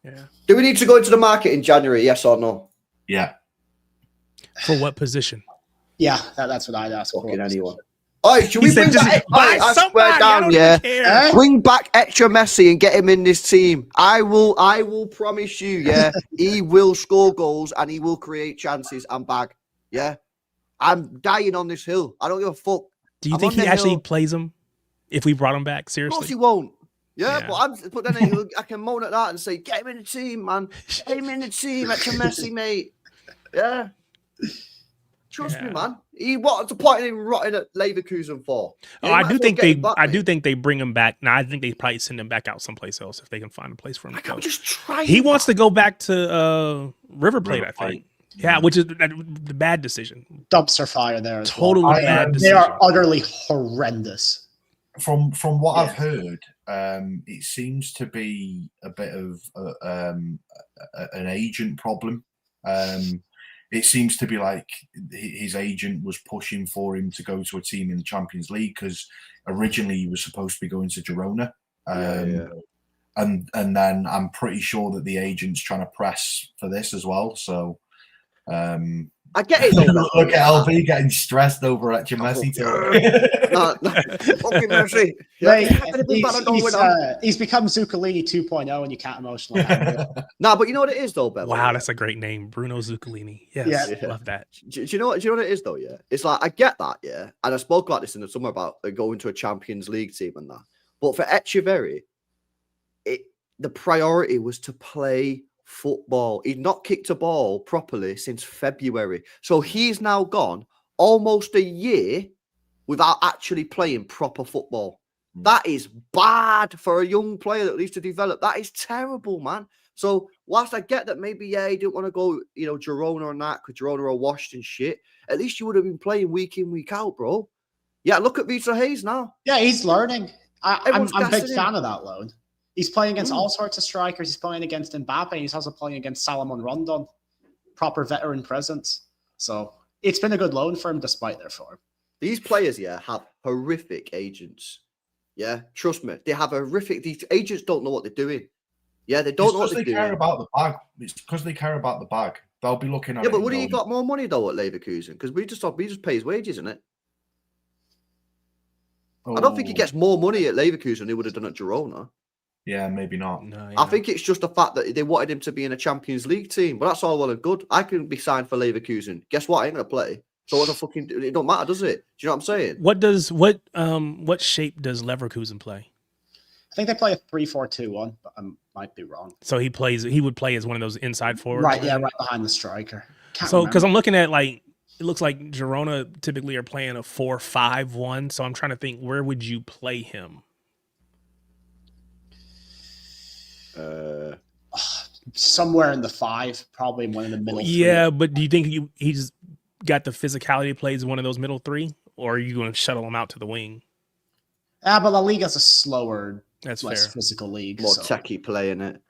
S4: Yeah.
S3: Do we need to go into the market in January, yes or no?
S6: Yeah.
S4: For what position?
S5: Yeah, that's what I'd ask.
S3: Fucking anyone. Oh, should we bring back?
S4: I swear down,
S3: yeah. Bring back extra Messi and get him in this team. I will promise you, yeah, he will score goals and he will create chances and bag. Yeah, I'm dying on this hill. I don't give a fuck.
S4: Do you think he actually plays him if we brought him back? Seriously,
S3: of course he won't. Yeah. But then I can moan at that and say, get him in the team, man. Get him in the team, extra Messi, mate. Yeah. Trust me, man. What's the point in him rotting at Leverkusen for?
S4: I do think they bring him back. Now I think they probably send him back out someplace else if they can find a place for him.
S3: I'm just trying.
S4: He wants to go back to River Plate, I think. Yeah, which is the bad decision.
S5: Dumpster fire there.
S4: Totally bad decision.
S5: They are utterly horrendous.
S6: From what I've heard, it seems to be a bit of an agent problem. It seems to be like his agent was pushing for him to go to a team in the Champions League because originally he was supposed to be going to Girona. And then I'm pretty sure that the agent's trying to press for this as well. So
S3: I get it.
S6: Look at LV getting stressed over at Messi.
S3: Fucking Messi.
S5: He's become Zuccolini 2.0, and you can't emotionally handle it.
S3: No, but you know what it is, though, Ben?
S4: Wow, that's a great name, Bruno Zuccolini. Yes, yeah. Love that.
S3: Do you know what it is, though? Yeah, it's like I get that, yeah, and I spoke about this in the summer about going to a Champions League team and that. But for Echeverri, the priority was to play football. He's not kicked a ball properly since February. So he's now gone almost a year without actually playing proper football. That is bad for a young player that needs to develop. That is terrible, man. So whilst I get that maybe, yeah, he didn't want to go, Girona and that, because Girona are washed and shit, at least you would have been playing week in, week out, bro. Yeah, look at Vita Hayes now.
S5: Yeah, he's learning. I'm a big
S3: gassing him.
S5: fan of that loan. He's playing against all sorts of strikers. He's playing against Mbappe. He's also playing against Salomon Rondon. Proper veteran presence. So it's been a good loan for him despite their form.
S3: These players, yeah, have horrific agents. Yeah, trust me. They have horrific... These agents don't know what they're doing. Yeah, they don't know what they're doing.
S6: Care about the bag. It's because they care about the bag. They'll be looking at it.
S3: Yeah, but would he got more money, though, at Leverkusen? Because we just pay his wages, isn't it? I don't think he gets more money at Leverkusen than he would have done at Girona.
S6: Yeah, maybe not.
S4: No,
S3: I think it's just the fact that they wanted him to be in a Champions League team. But that's all well and good. I can be signed for Leverkusen. Guess what? I ain't going to play. So what the fucking... It don't matter, does it? Do you know what I'm saying?
S4: What shape does Leverkusen play?
S5: I think they play a 3-4-2-1, but I might be wrong.
S4: So he would play as one of those inside forwards?
S5: Right, yeah, right behind the striker.
S4: Because I'm looking at, like, it looks like Girona typically are playing a 4-5-1. So I'm trying to think, where would you play him?
S5: Somewhere in the 5, probably one in the middle.
S4: Yeah, but do you think he's got the physicality to play as one of those middle 3? Or are you going to shuttle him out to the wing?
S5: But La Liga's a slower,
S4: less
S5: fair. Physical league.
S3: More techie play in it.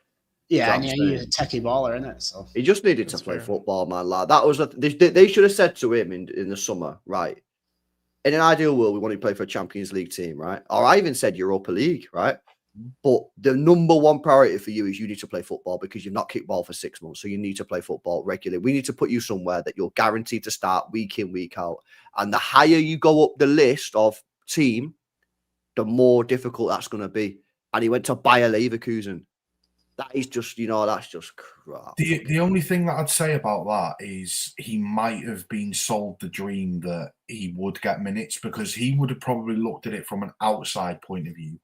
S5: Yeah, and he's a techie baller, isn't it? So
S3: he just needed to play football, man. Like that was they should have said to him in the summer, right? In an ideal world, we want to play for a Champions League team, right? Or I even said Europa League, right? But the number one priority for you is you need to play football because you've not kicked ball for 6 months. So you need to play football regularly. We need to put you somewhere that you're guaranteed to start week in, week out. And the higher you go up the list of team, the more difficult that's going to be. And he went to Bayer Leverkusen. That is just, that's just crap.
S6: The only thing that I'd say about that is he might have been sold the dream that he would get minutes because he would have probably looked at it from an outside point of view,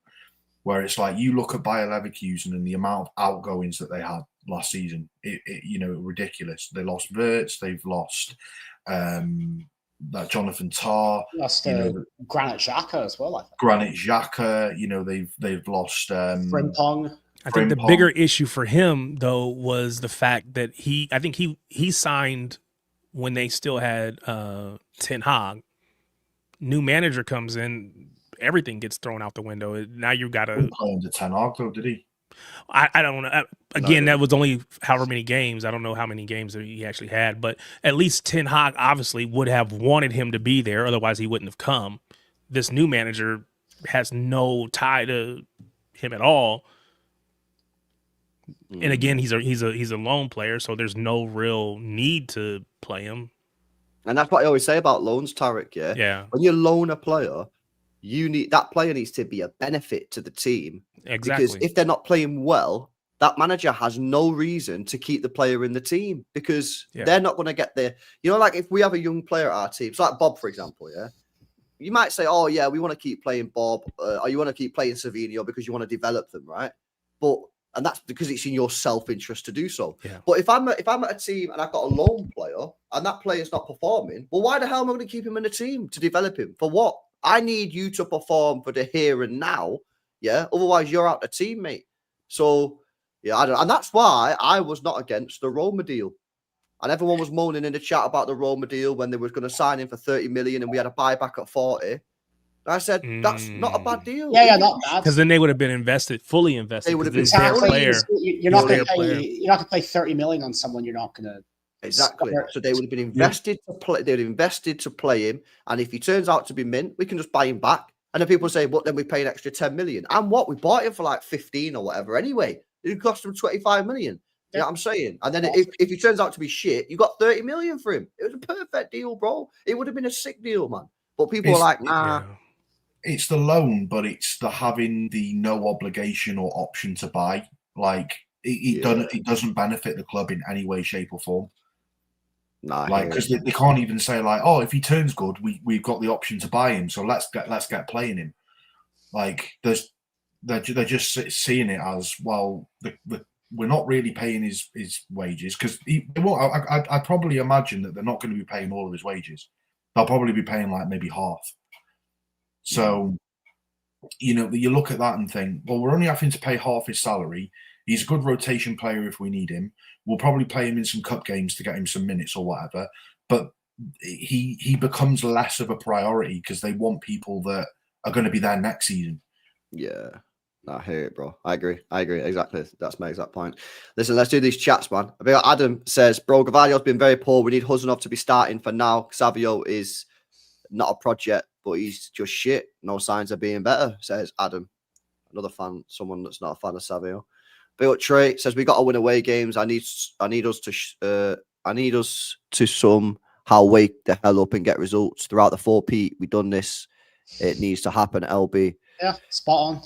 S6: where it's like you look at Bayer Leverkusen and the amount of outgoings that they had last season, ridiculous. They lost Wirtz, they've lost that Jonathan Tah,
S5: lost Granit Xhaka as well. I think
S6: Granit Xhaka, they've lost
S5: Frimpong.
S4: I think the bigger issue for him though was the fact that he signed when they still had Ten Hag. New manager comes in, everything gets thrown out the window. Now you got to
S6: play under Ten Hag though, did he?
S4: I don't know. Again, that was only however many games. I don't know how many games that he actually had, but at least Ten Hag obviously would have wanted him to be there. Otherwise, he wouldn't have come. This new manager has no tie to him at all. And again, he's a lone player, so there's no real need to play him.
S3: And that's what I always say about loans, Tarek. Yeah. When you loan a player, that player needs to be a benefit to the team.
S4: Exactly.
S3: Because if they're not playing well, that manager has no reason to keep the player in the team because they're not going to get there. Like if we have a young player at our team, so like Bob, for example, you might say, oh, yeah, we want to keep playing Bob or you want to keep playing Savinho because you want to develop them, right? And that's because it's in your self-interest to do so. Yeah. But if I'm at a team and I've got a lone player and that player's not performing, well, why the hell am I going to keep him in the team to develop him? For what? I need you to perform for the here and now. Yeah. Otherwise, you're out the team, mate. So, and that's why I was not against the Roma deal. And everyone was moaning in the chat about the Roma deal when they were going to sign him for 30 million and we had a buyback at 40. I said, that's not a bad deal.
S5: Yeah, not bad.
S4: Because then they would have been fully invested.
S3: They would have been
S5: player. You're not going to pay 30 million on someone you're not going to.
S3: Exactly. So they would have been invested to play. They would have invested to play him. And if he turns out to be mint, we can just buy him back. And then people say, well, then we pay an extra 10 million. And what? We bought him for like 15 or whatever anyway. It cost him 25 million. You know what I'm saying? And then if he turns out to be shit, you got 30 million for him. It was a perfect deal, bro. It would have been a sick deal, man. But people are like, nah.
S6: Yeah. It's the loan, but it's the having the no obligation or option to buy. Like it doesn't benefit the club in any way, shape, or form.
S3: Nah,
S6: like because they can't even say like, oh, if he turns good, we've got the option to buy him, so let's get playing him. Like they're just seeing it as well. we're not really paying his wages because I probably imagine that they're not going to be paying all of his wages. They'll probably be paying like maybe half. So, you know, you look at that and think, well, we're only having to pay half his salary. He's a good rotation player if we need him. We'll probably play him in some cup games to get him some minutes or whatever. But he becomes less of a priority because they want people that are going to be there next season.
S3: Yeah. I hear it, bro. I agree. Exactly. That's my exact point. Listen, let's do these chats, man. I mean, Adam says, bro, Gavario's been very poor. We need Huzanov to be starting for now. Savio is not a project, but he's just shit. No signs of being better, says Adam. Another fan, someone that's not a fan of Savio. Bill Trey says, we got to win away games. I need us to somehow wake the hell up and get results. Throughout the 4P, we've done this. It needs to happen, LB.
S5: Yeah, spot on.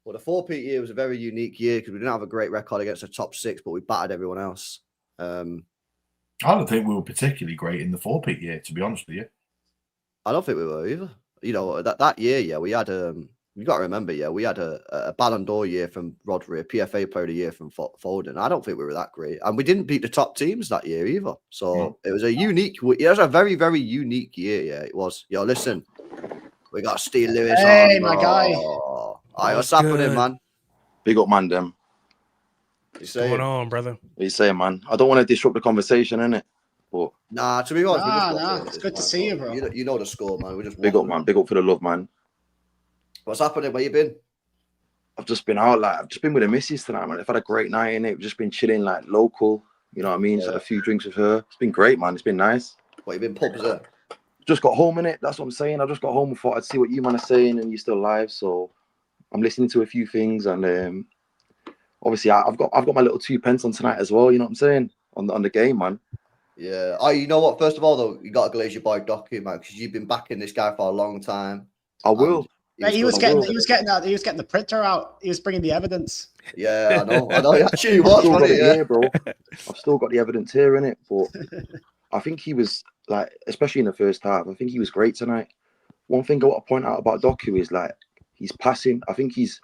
S3: Well, the 4P year was a very unique year because we didn't have a great record against the top 6, but we battered everyone else.
S6: I don't think we were particularly great in the 4P year, to be honest with you.
S3: I don't think we were either. You know, that year, yeah, we had you got to remember, yeah, we had a Ballon d'Or year from Rodri, a PFA Player of the Year from Foden. I don't think we were that great, and we didn't beat the top teams that year either. So it was a unique. It was a very, very unique year. Yeah, it was. Yo, listen, we got Steve Lewis.
S5: Hey, my guy.
S3: All right, what's happening, man?
S7: Big up, man, them.
S4: What's going on, brother?
S7: What you saying, man? I don't want to disrupt the conversation, innit? But
S3: nah, to be honest,
S5: it's good to see you, bro.
S3: You know the score, man. We just
S7: big up, man. Big up for the love, man.
S3: What's happening? Where you been?
S7: I've just been out, like, I've just been with the missus tonight, man. I've had a great night in it. We've just been chilling, like, local. You know what I mean? Just had a few drinks with her. It's been great, man. It's been nice.
S3: What, you been pubs there?
S7: Just got home in it. That's what I'm saying. I just got home and thought I'd see what you man are saying, and you're still live, so I'm listening to a few things, and obviously I've got my little 2 pence on tonight as well. You know what I'm saying on the game, man.
S3: Yeah. Oh, you know what? First of all, though, you got to glaze your boy Docu, man, because you've been backing this guy for a long time.
S7: I will.
S5: He was getting the printer out. He was bringing the evidence.
S3: Yeah, I know. Actually, he was.
S7: I've still got it here, bro. I've still got the evidence here in it, but I think he was like, especially in the first half, I think he was great tonight. One thing I want to point out about Doku is like he's passing. I think he's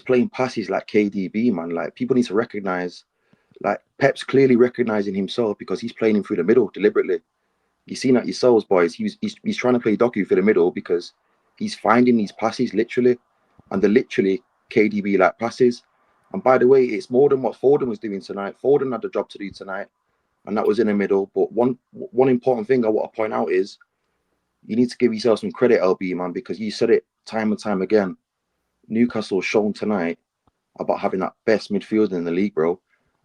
S7: playing passes like KDB, man. Like people need to recognize, like Pep's clearly recognizing himself because he's playing him through the middle deliberately. You've seen that yourselves, boys. He's trying to play Doku for the middle because he's finding these passes literally, and they're literally KDB like passes. And by the way, it's more than what Foden was doing tonight. Foden had a job to do tonight, and that was in the middle. But one important thing I want to point out is you need to give yourself some credit, LB, man, because you said it time and time again. Newcastle shown tonight about having that best midfielder in the league, bro.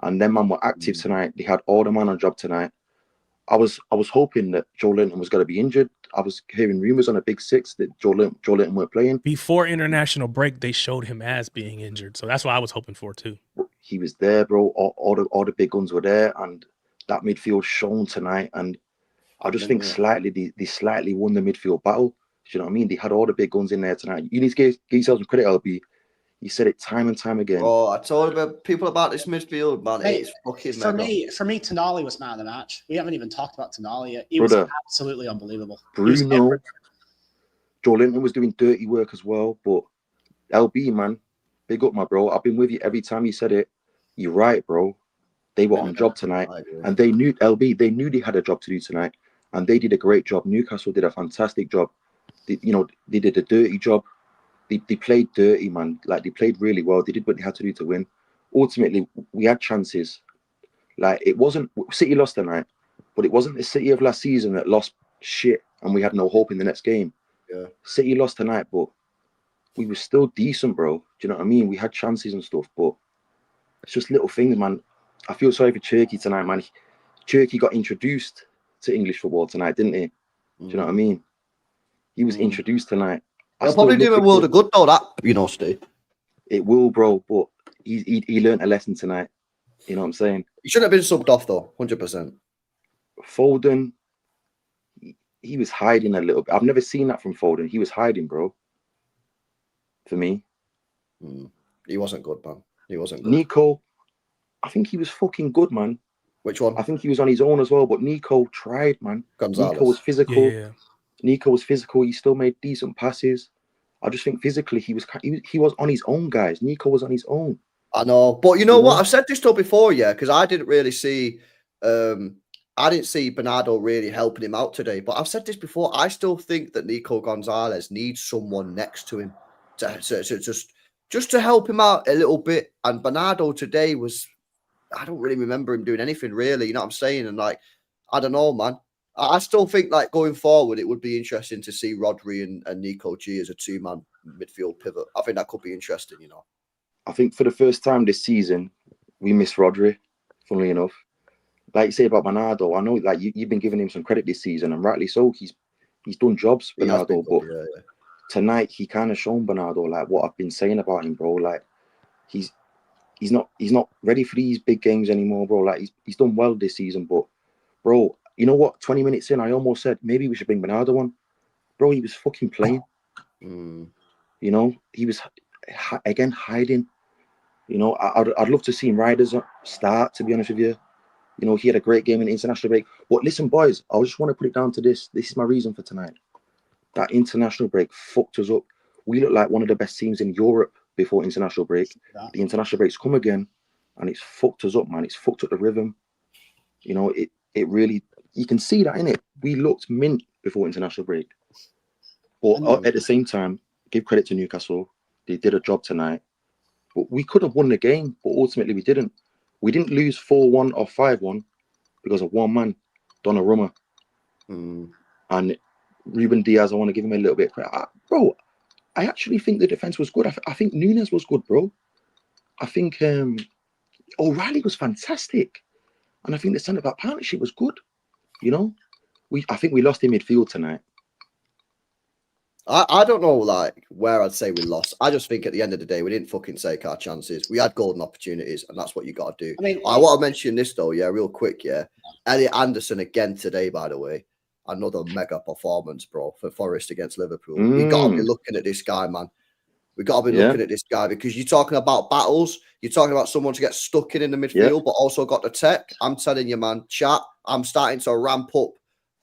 S7: And them man were active tonight. They had all the man on job tonight. I was hoping that Joe Linton was going to be injured. I was hearing rumors on a Big Six that Joe Linton weren't playing.
S4: Before international break, they showed him as being injured. So that's what I was hoping for, too.
S7: He was there, bro. All the big guns were there. And that midfield shone tonight. And I just think they slightly won the midfield battle. Do you know what I mean? They had all the big guns in there tonight. You need to give yourself some credit, LB. You said it time and time again.
S3: Oh, I told people about this midfield, man. Hey, it's fucking
S5: for me, Tonali was man of the match. We haven't even talked about Tonali yet. He was absolutely unbelievable.
S7: Bruno, Joe Linton was doing dirty work as well. But LB, man, big up, my bro. I've been with you every time you said it. You're right, bro. They were on job tonight, and they knew they knew they had a job to do tonight, and they did a great job. Newcastle did a fantastic job. They did a dirty job. They played dirty, man. Like, they played really well. They did what they had to do to win. Ultimately, we had chances. Like, it wasn't City lost tonight, but it wasn't the City of last season that lost shit and we had no hope in the next game.
S3: Yeah.
S7: City lost tonight, but we were still decent, bro. Do you know what I mean? We had chances and stuff, but it's just little things, man. I feel sorry for Cherky tonight, man. Cherky got introduced to English football tonight, didn't he? Do you know what I mean? He was introduced tonight.
S3: It'll probably do him a world of good, though, that, Steve.
S7: It will, bro, but he learned a lesson tonight. You know what I'm saying?
S3: He shouldn't have been subbed off, though, 100%.
S7: Foden, he was hiding a little bit. I've never seen that from Foden. He was hiding, bro. For me.
S3: He wasn't good, man. He wasn't good.
S7: Nico, I think he was fucking good, man.
S3: Which one?
S7: I think he was on his own as well, but Nico tried, man.
S3: Gonzalez.
S7: Nico was physical.
S4: Yeah.
S7: Nico was physical. He still made decent passes. I just think physically he was on his own, guys. Nico was on his own.
S3: I know, but you know
S7: You
S3: what?
S7: know?
S3: I've said this though before, yeah, because I didn't really see, I didn't see Bernardo really helping him out today. But I've said this before. I still think that Nico Gonzalez needs someone next to him to just to help him out a little bit. And Bernardo today was, I don't really remember him doing anything really. You know what I'm saying? And like, I don't know, man. I still think like going forward, it would be interesting to see Rodri and Nico G as a 2-man midfield pivot. I think that could be interesting, you know.
S7: I think for the first time this season, we miss Rodri, funnily enough. Like you say about Bernardo, I know like you've been giving him some credit this season, and rightly so. He's done jobs,
S3: He has
S7: Bernardo,
S3: been
S7: but
S3: good, yeah.
S7: tonight he kind of shown Bernardo like what I've been saying about him, bro. Like he's not ready for these big games anymore, bro. Like he's done well this season, but bro, you know what? 20 minutes in, I almost said maybe we should bring Bernardo on. Bro, he was fucking playing. You know, he was again hiding. You know, I'd love to see him Riders start. To be honest with you, you know, he had a great game in the international break. But listen, boys, I just want to put it down to this. This is my reason for tonight. That international break fucked us up. We look like one of the best teams in Europe before international break. The international breaks come again, and it's fucked us up, man. It's fucked up the rhythm. You know, it really, you can see that, innit? We looked mint before international break. But at the same time, give credit to Newcastle. They did a job tonight. But we could have won the game, but ultimately we didn't. We didn't lose 4-1 or 5-1 because of one man, Donnarumma. And Ruben Diaz, I want to give him a little bit of credit. Bro, I actually think the defense was good. I think Nunes was good, bro. I think O'Reilly was fantastic. And I think the centre-back partnership was good. You know? I think we lost in midfield tonight.
S3: I don't know like where I'd say we lost. I just think at the end of the day, we didn't fucking take our chances. We had golden opportunities, and that's what you got to do.
S5: I mean,
S3: I want to mention this though, yeah, real quick, yeah. Elliot Anderson again today, by the way. Another mega performance, bro, for Forest against Liverpool. You got to be looking at this guy, man. We got to be looking at this guy because you're talking about battles. You're talking about someone to get stuck in the midfield, but also got the tech. I'm telling you, man, chat. I'm starting to ramp up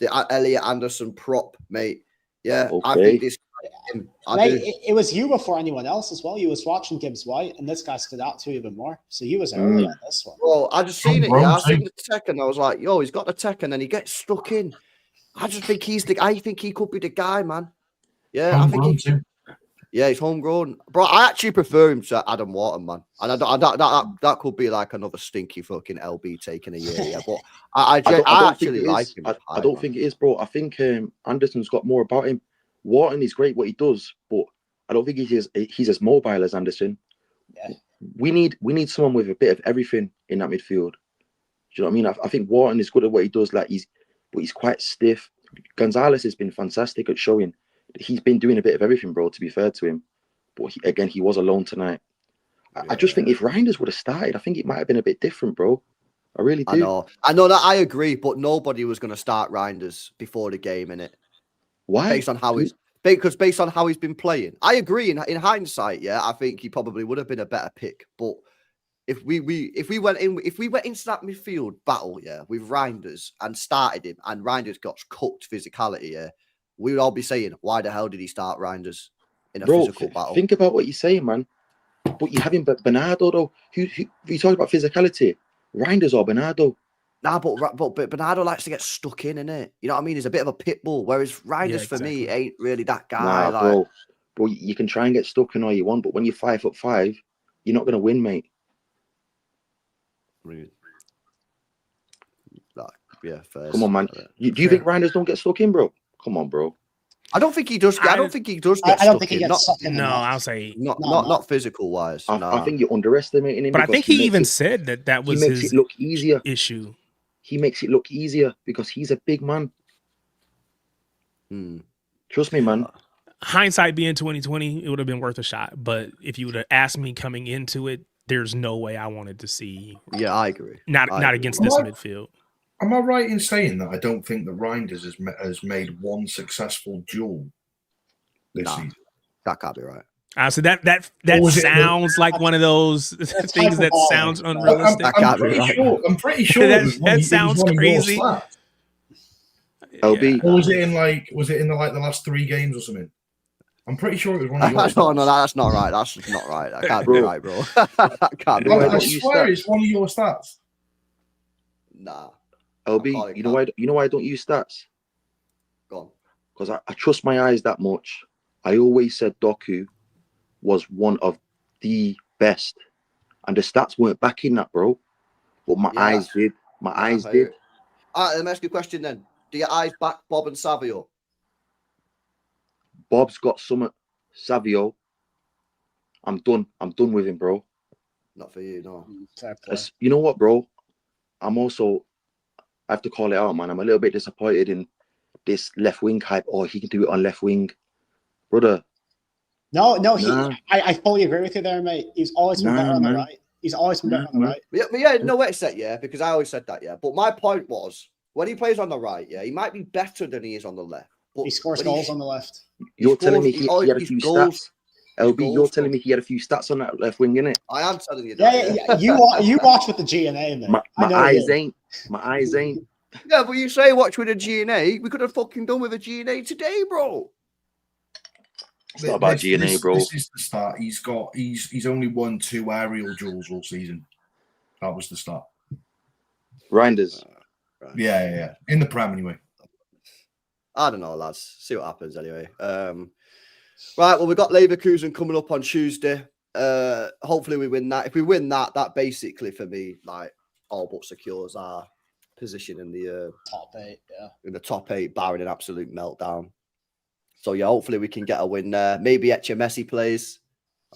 S3: the Elliot Anderson prop, mate. Yeah,
S7: Okay.
S3: I think this.
S5: It was you before anyone else as well. You was watching Gibbs White, and this guy stood out to you even more. So you was early on this one.
S3: Well, I just seen it. Yeah, I seen the tech, and I was like, "Yo, he's got the tech," and then he gets stuck in. I just think I think he could be the guy, man. Yeah, I think yeah, he's homegrown, bro. I actually prefer him to Adam Wharton, man. And that could be like another stinky fucking LB taking a year. Yeah, but I actually like him.
S7: I don't think it is, bro. I think Anderson's got more about him. Wharton is great what he does, but I don't think he's as mobile as Anderson.
S5: Yeah.
S7: We need someone with a bit of everything in that midfield. Do you know what I mean? I think Wharton is good at what he does. Like but he's quite stiff. Gonzalez has been fantastic at showing he's been doing a bit of everything, bro. To be fair to him, but he was alone tonight. I just think if Reinders would have started, I think it might have been a bit different, bro. I really do.
S3: I know that I agree, but nobody was going to start Reinders before the game, innit?
S7: Why?
S3: Based on how he's been playing. I agree. In hindsight, yeah, I think he probably would have been a better pick. But if we went into that midfield battle, yeah, with Reinders and started him, and Reinders got cooked physicality, yeah, we would all be saying, why the hell did he start Reinders in a physical battle?
S7: Think about what you're saying, man. But you having Bernardo though. Who you talking about physicality? Reinders or Bernardo?
S3: Nah, but Bernardo likes to get stuck in, innit? You know what I mean? He's a bit of a pit bull, whereas Reinders for me ain't really that guy.
S7: Nah, bro, you can try and get stuck in all you want, but when you're 5'5", you're not gonna win, mate.
S3: Really? Yeah, fair.
S7: Come on, man. Do you think Reinders don't get stuck in, bro? Come on, bro.
S3: I don't think he does. I don't think he does get
S5: I don't
S3: stuck
S5: think he
S3: in.
S5: gets stuck in.
S4: No, I'll say
S3: Not physical wise.
S7: I think you're underestimating him.
S4: But I think he even said that was
S7: he makes
S4: his
S7: it look easier.
S4: issue.
S7: He makes it look easier because he's a big man. Trust me, man.
S4: Hindsight being 2020, it would have been worth a shot. But if you would have asked me coming into it, there's no way I wanted to see.
S3: Yeah, I agree.
S4: Not against this midfield.
S6: Am I right in saying that I don't think that Reinders has made one successful duel this season?
S3: That can't be right.
S4: So that sounds like one of those things that sounds unrealistic.
S6: I'm pretty sure
S4: that sounds crazy.
S7: LB.
S6: Or was it in the last 3 games or something? I'm pretty sure it was one of
S3: No,
S6: yours.
S3: no, that's not right. That's just not right. That can't be
S7: Bro.
S3: right, bro. That can't be
S7: No,
S3: right.
S6: I
S7: don't use
S6: swear
S7: stats.
S6: it's one of your stats.
S3: Nah. I'm calling
S7: LB,
S3: it
S7: you know why I don't use stats?
S3: Go on.
S7: Because I trust my eyes that much. I always said Doku was one of the best, and the stats weren't backing that, bro. But my
S3: Yeah,
S7: eyes did. My
S3: Yeah,
S7: eyes
S3: I
S7: did.
S3: hear it. All right, let me ask you a question then. Do your eyes back Bob and Savio?
S7: Bob's got some Savio. I'm done. I'm done with him, bro.
S3: Not for you, no.
S5: Fair play.
S7: You know what, bro? I have to call it out, man. I'm a little bit disappointed in this left wing hype. Oh, he can do it on left wing, brother.
S5: No,
S7: Nah.
S5: I fully agree with you there, mate. He's always been better on the
S7: man.
S5: right. He's always been better on the
S7: man.
S5: right.
S3: But yeah, no, wait a sec, yeah, because I always said that, yeah. But my point was, when he plays on the right, yeah, he might be better than he is on the left. But
S5: He scores
S3: when
S5: goals on the left.
S7: You're telling me
S3: scores-
S7: he
S3: always-
S7: had a
S3: his
S7: few
S3: goals-
S7: stats. LB,
S3: goals,
S7: you're telling
S3: bro.
S7: me he had a few stats on that left wing, innit?
S3: I am telling you that.
S5: Yeah. You watch with the GNA, mate.
S7: My
S5: I know
S7: eyes
S5: you.
S7: ain't. My eyes ain't.
S3: Yeah, but you say watch with a GNA. We could have fucking done with a GNA today, bro.
S7: It's not about GNA, bro.
S6: This is the start. He's only won 2 aerial duels all season. That was the start.
S7: Reinders.
S6: Yeah. In the Prem anyway.
S3: I don't know, lads. See what happens anyway. Right, well, we've got Leverkusen coming up on Tuesday. Hopefully we win that. If we win that, that basically for me, like, all but secures our position in the
S5: Top 8, yeah.
S3: in the top 8, barring an absolute meltdown. So yeah, hopefully we can get a win there. Maybe Eche Messi plays.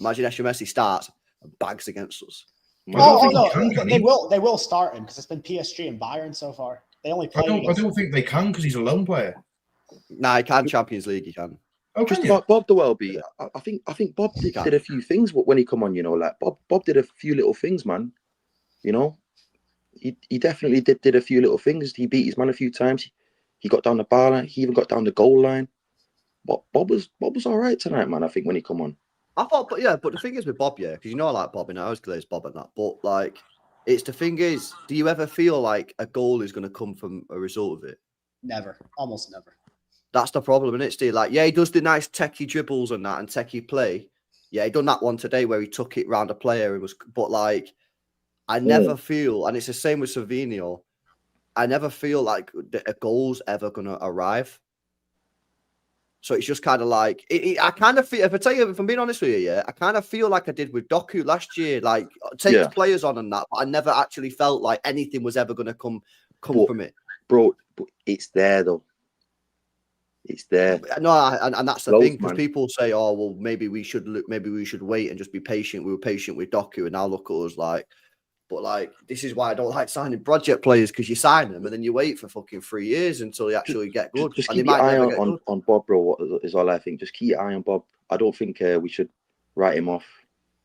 S3: Imagine Eche Messi starts and bags against us.
S5: They will start him because it's been PSG and Bayern so far. They only play.
S6: I don't think they can because he's a lone player.
S3: Nah, he can Champions League. He can.
S6: Oh,
S7: Just
S6: can you?
S7: about Bob the Welby. I think Bob did a few things when he come on. You know, like Bob did a few little things, man. You know, he definitely did a few little things. He beat his man a few times. He got down the bar line. He even got down the goal line. But Bob was all right tonight, man. I think when he come on.
S3: I thought, but the thing is with Bob, yeah, because you know I like Bob and I always glaze Bob and that. But like, it's the thing is, do you ever feel like a goal is going to come from a result of it?
S5: Never, almost never.
S3: That's the problem, isn't it, Steve? Like, yeah, he does the nice techie dribbles and that and techie play. Yeah, he done that one today where he took it round a player and was, but like, I never feel, and it's the same with Savinio. I never feel like a goal's ever going to arrive. So it's just kind of like, I kind of feel, if I'm being honest with you, yeah, I kind of feel like I did with Doku last year, like takes players on and that, but I never actually felt like anything was ever going to come from it.
S7: Bro, but it's there though. It's there.
S3: No, and that's the thing, because people say, oh, well, maybe we should wait and just be patient. We were patient with Doku, and now look at us like, but like, this is why I don't like signing project players, because you sign them and then you wait for fucking 3 years until they actually get good.
S7: Just
S3: and
S7: keep
S3: they
S7: your
S3: might
S7: eye
S3: never get
S7: on,
S3: good.
S7: on Bob, bro, is all I think. Just keep your eye on Bob. I don't think we should write him off.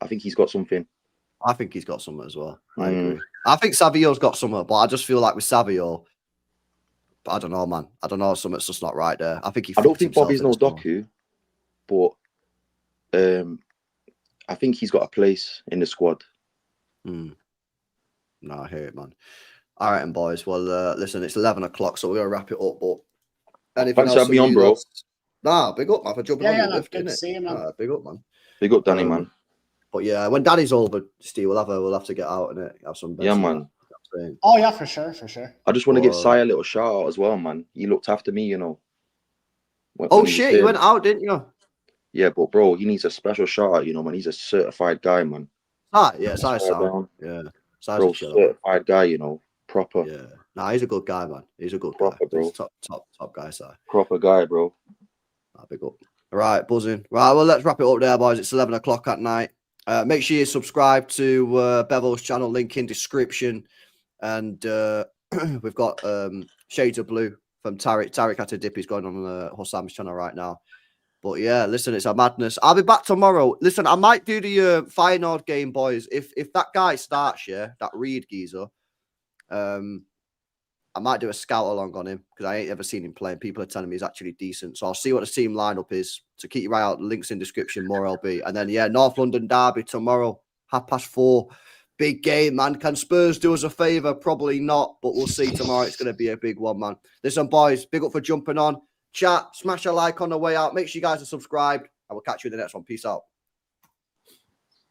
S7: I think he's got something.
S3: I think he's got something as well. I agree. I think Savio's got something, but I just feel like with Savio, I don't know, man. I don't know. Something's just not right there. I think
S7: I don't think Bobby's no Doku, but I think he's got a place in the squad.
S3: No, I hear it, man. All right, and boys. Well, listen, it's 11 o'clock, so we're gonna wrap it up. But anything
S7: Thanks
S3: else
S7: for having me on, bro.
S3: Nah, big up, man, for jumping on your lift,
S5: good
S3: innit?
S5: to see you, man.
S3: Big up, man.
S7: Big up, Danny, man.
S3: But yeah, when Danny's over, Steve, we'll have to get out and have some.
S7: Yeah, man.
S5: Oh yeah, for sure.
S7: I just want to give Si a little shout out as well, man. He looked after me, you know.
S3: When shit, you went out, didn't you?
S7: Yeah, but bro, he needs a special shout out, you know, man. He's a certified guy, man.
S3: Yeah, Si's sound. Yeah.
S7: Bro, certified guy, you know, proper.
S3: Yeah, nah, he's a good guy, man. He's a good
S7: proper,
S3: guy,
S7: bro.
S3: Top guy, Si.
S7: Proper guy, bro.
S3: Big up. All right, buzzing. Right, well, let's wrap it up there, boys. It's 11 o'clock at night. Make sure you subscribe to Bevel's channel, link in description, and we've got Shades of Blue from Tariq. Tariq had to dip. He's going on Hossam's channel right now. But yeah, listen, it's a madness. I'll be back tomorrow. Listen, I might do the Feyenoord game, boys. If that guy starts, yeah, that Reed geezer, I might do a scout along on him because I ain't ever seen him playing. People are telling me he's actually decent. So I'll see what the team lineup is. So keep your eye out. Links in description, more LB. And then, yeah, North London derby tomorrow, 4:30. Big game, man. Can Spurs do us a favour? Probably not, but we'll see tomorrow. It's going to be a big one, man. Listen, boys, big up for jumping on. Chat, smash a like on the way out. Make sure you guys are subscribed. I will catch you in the next one. Peace out.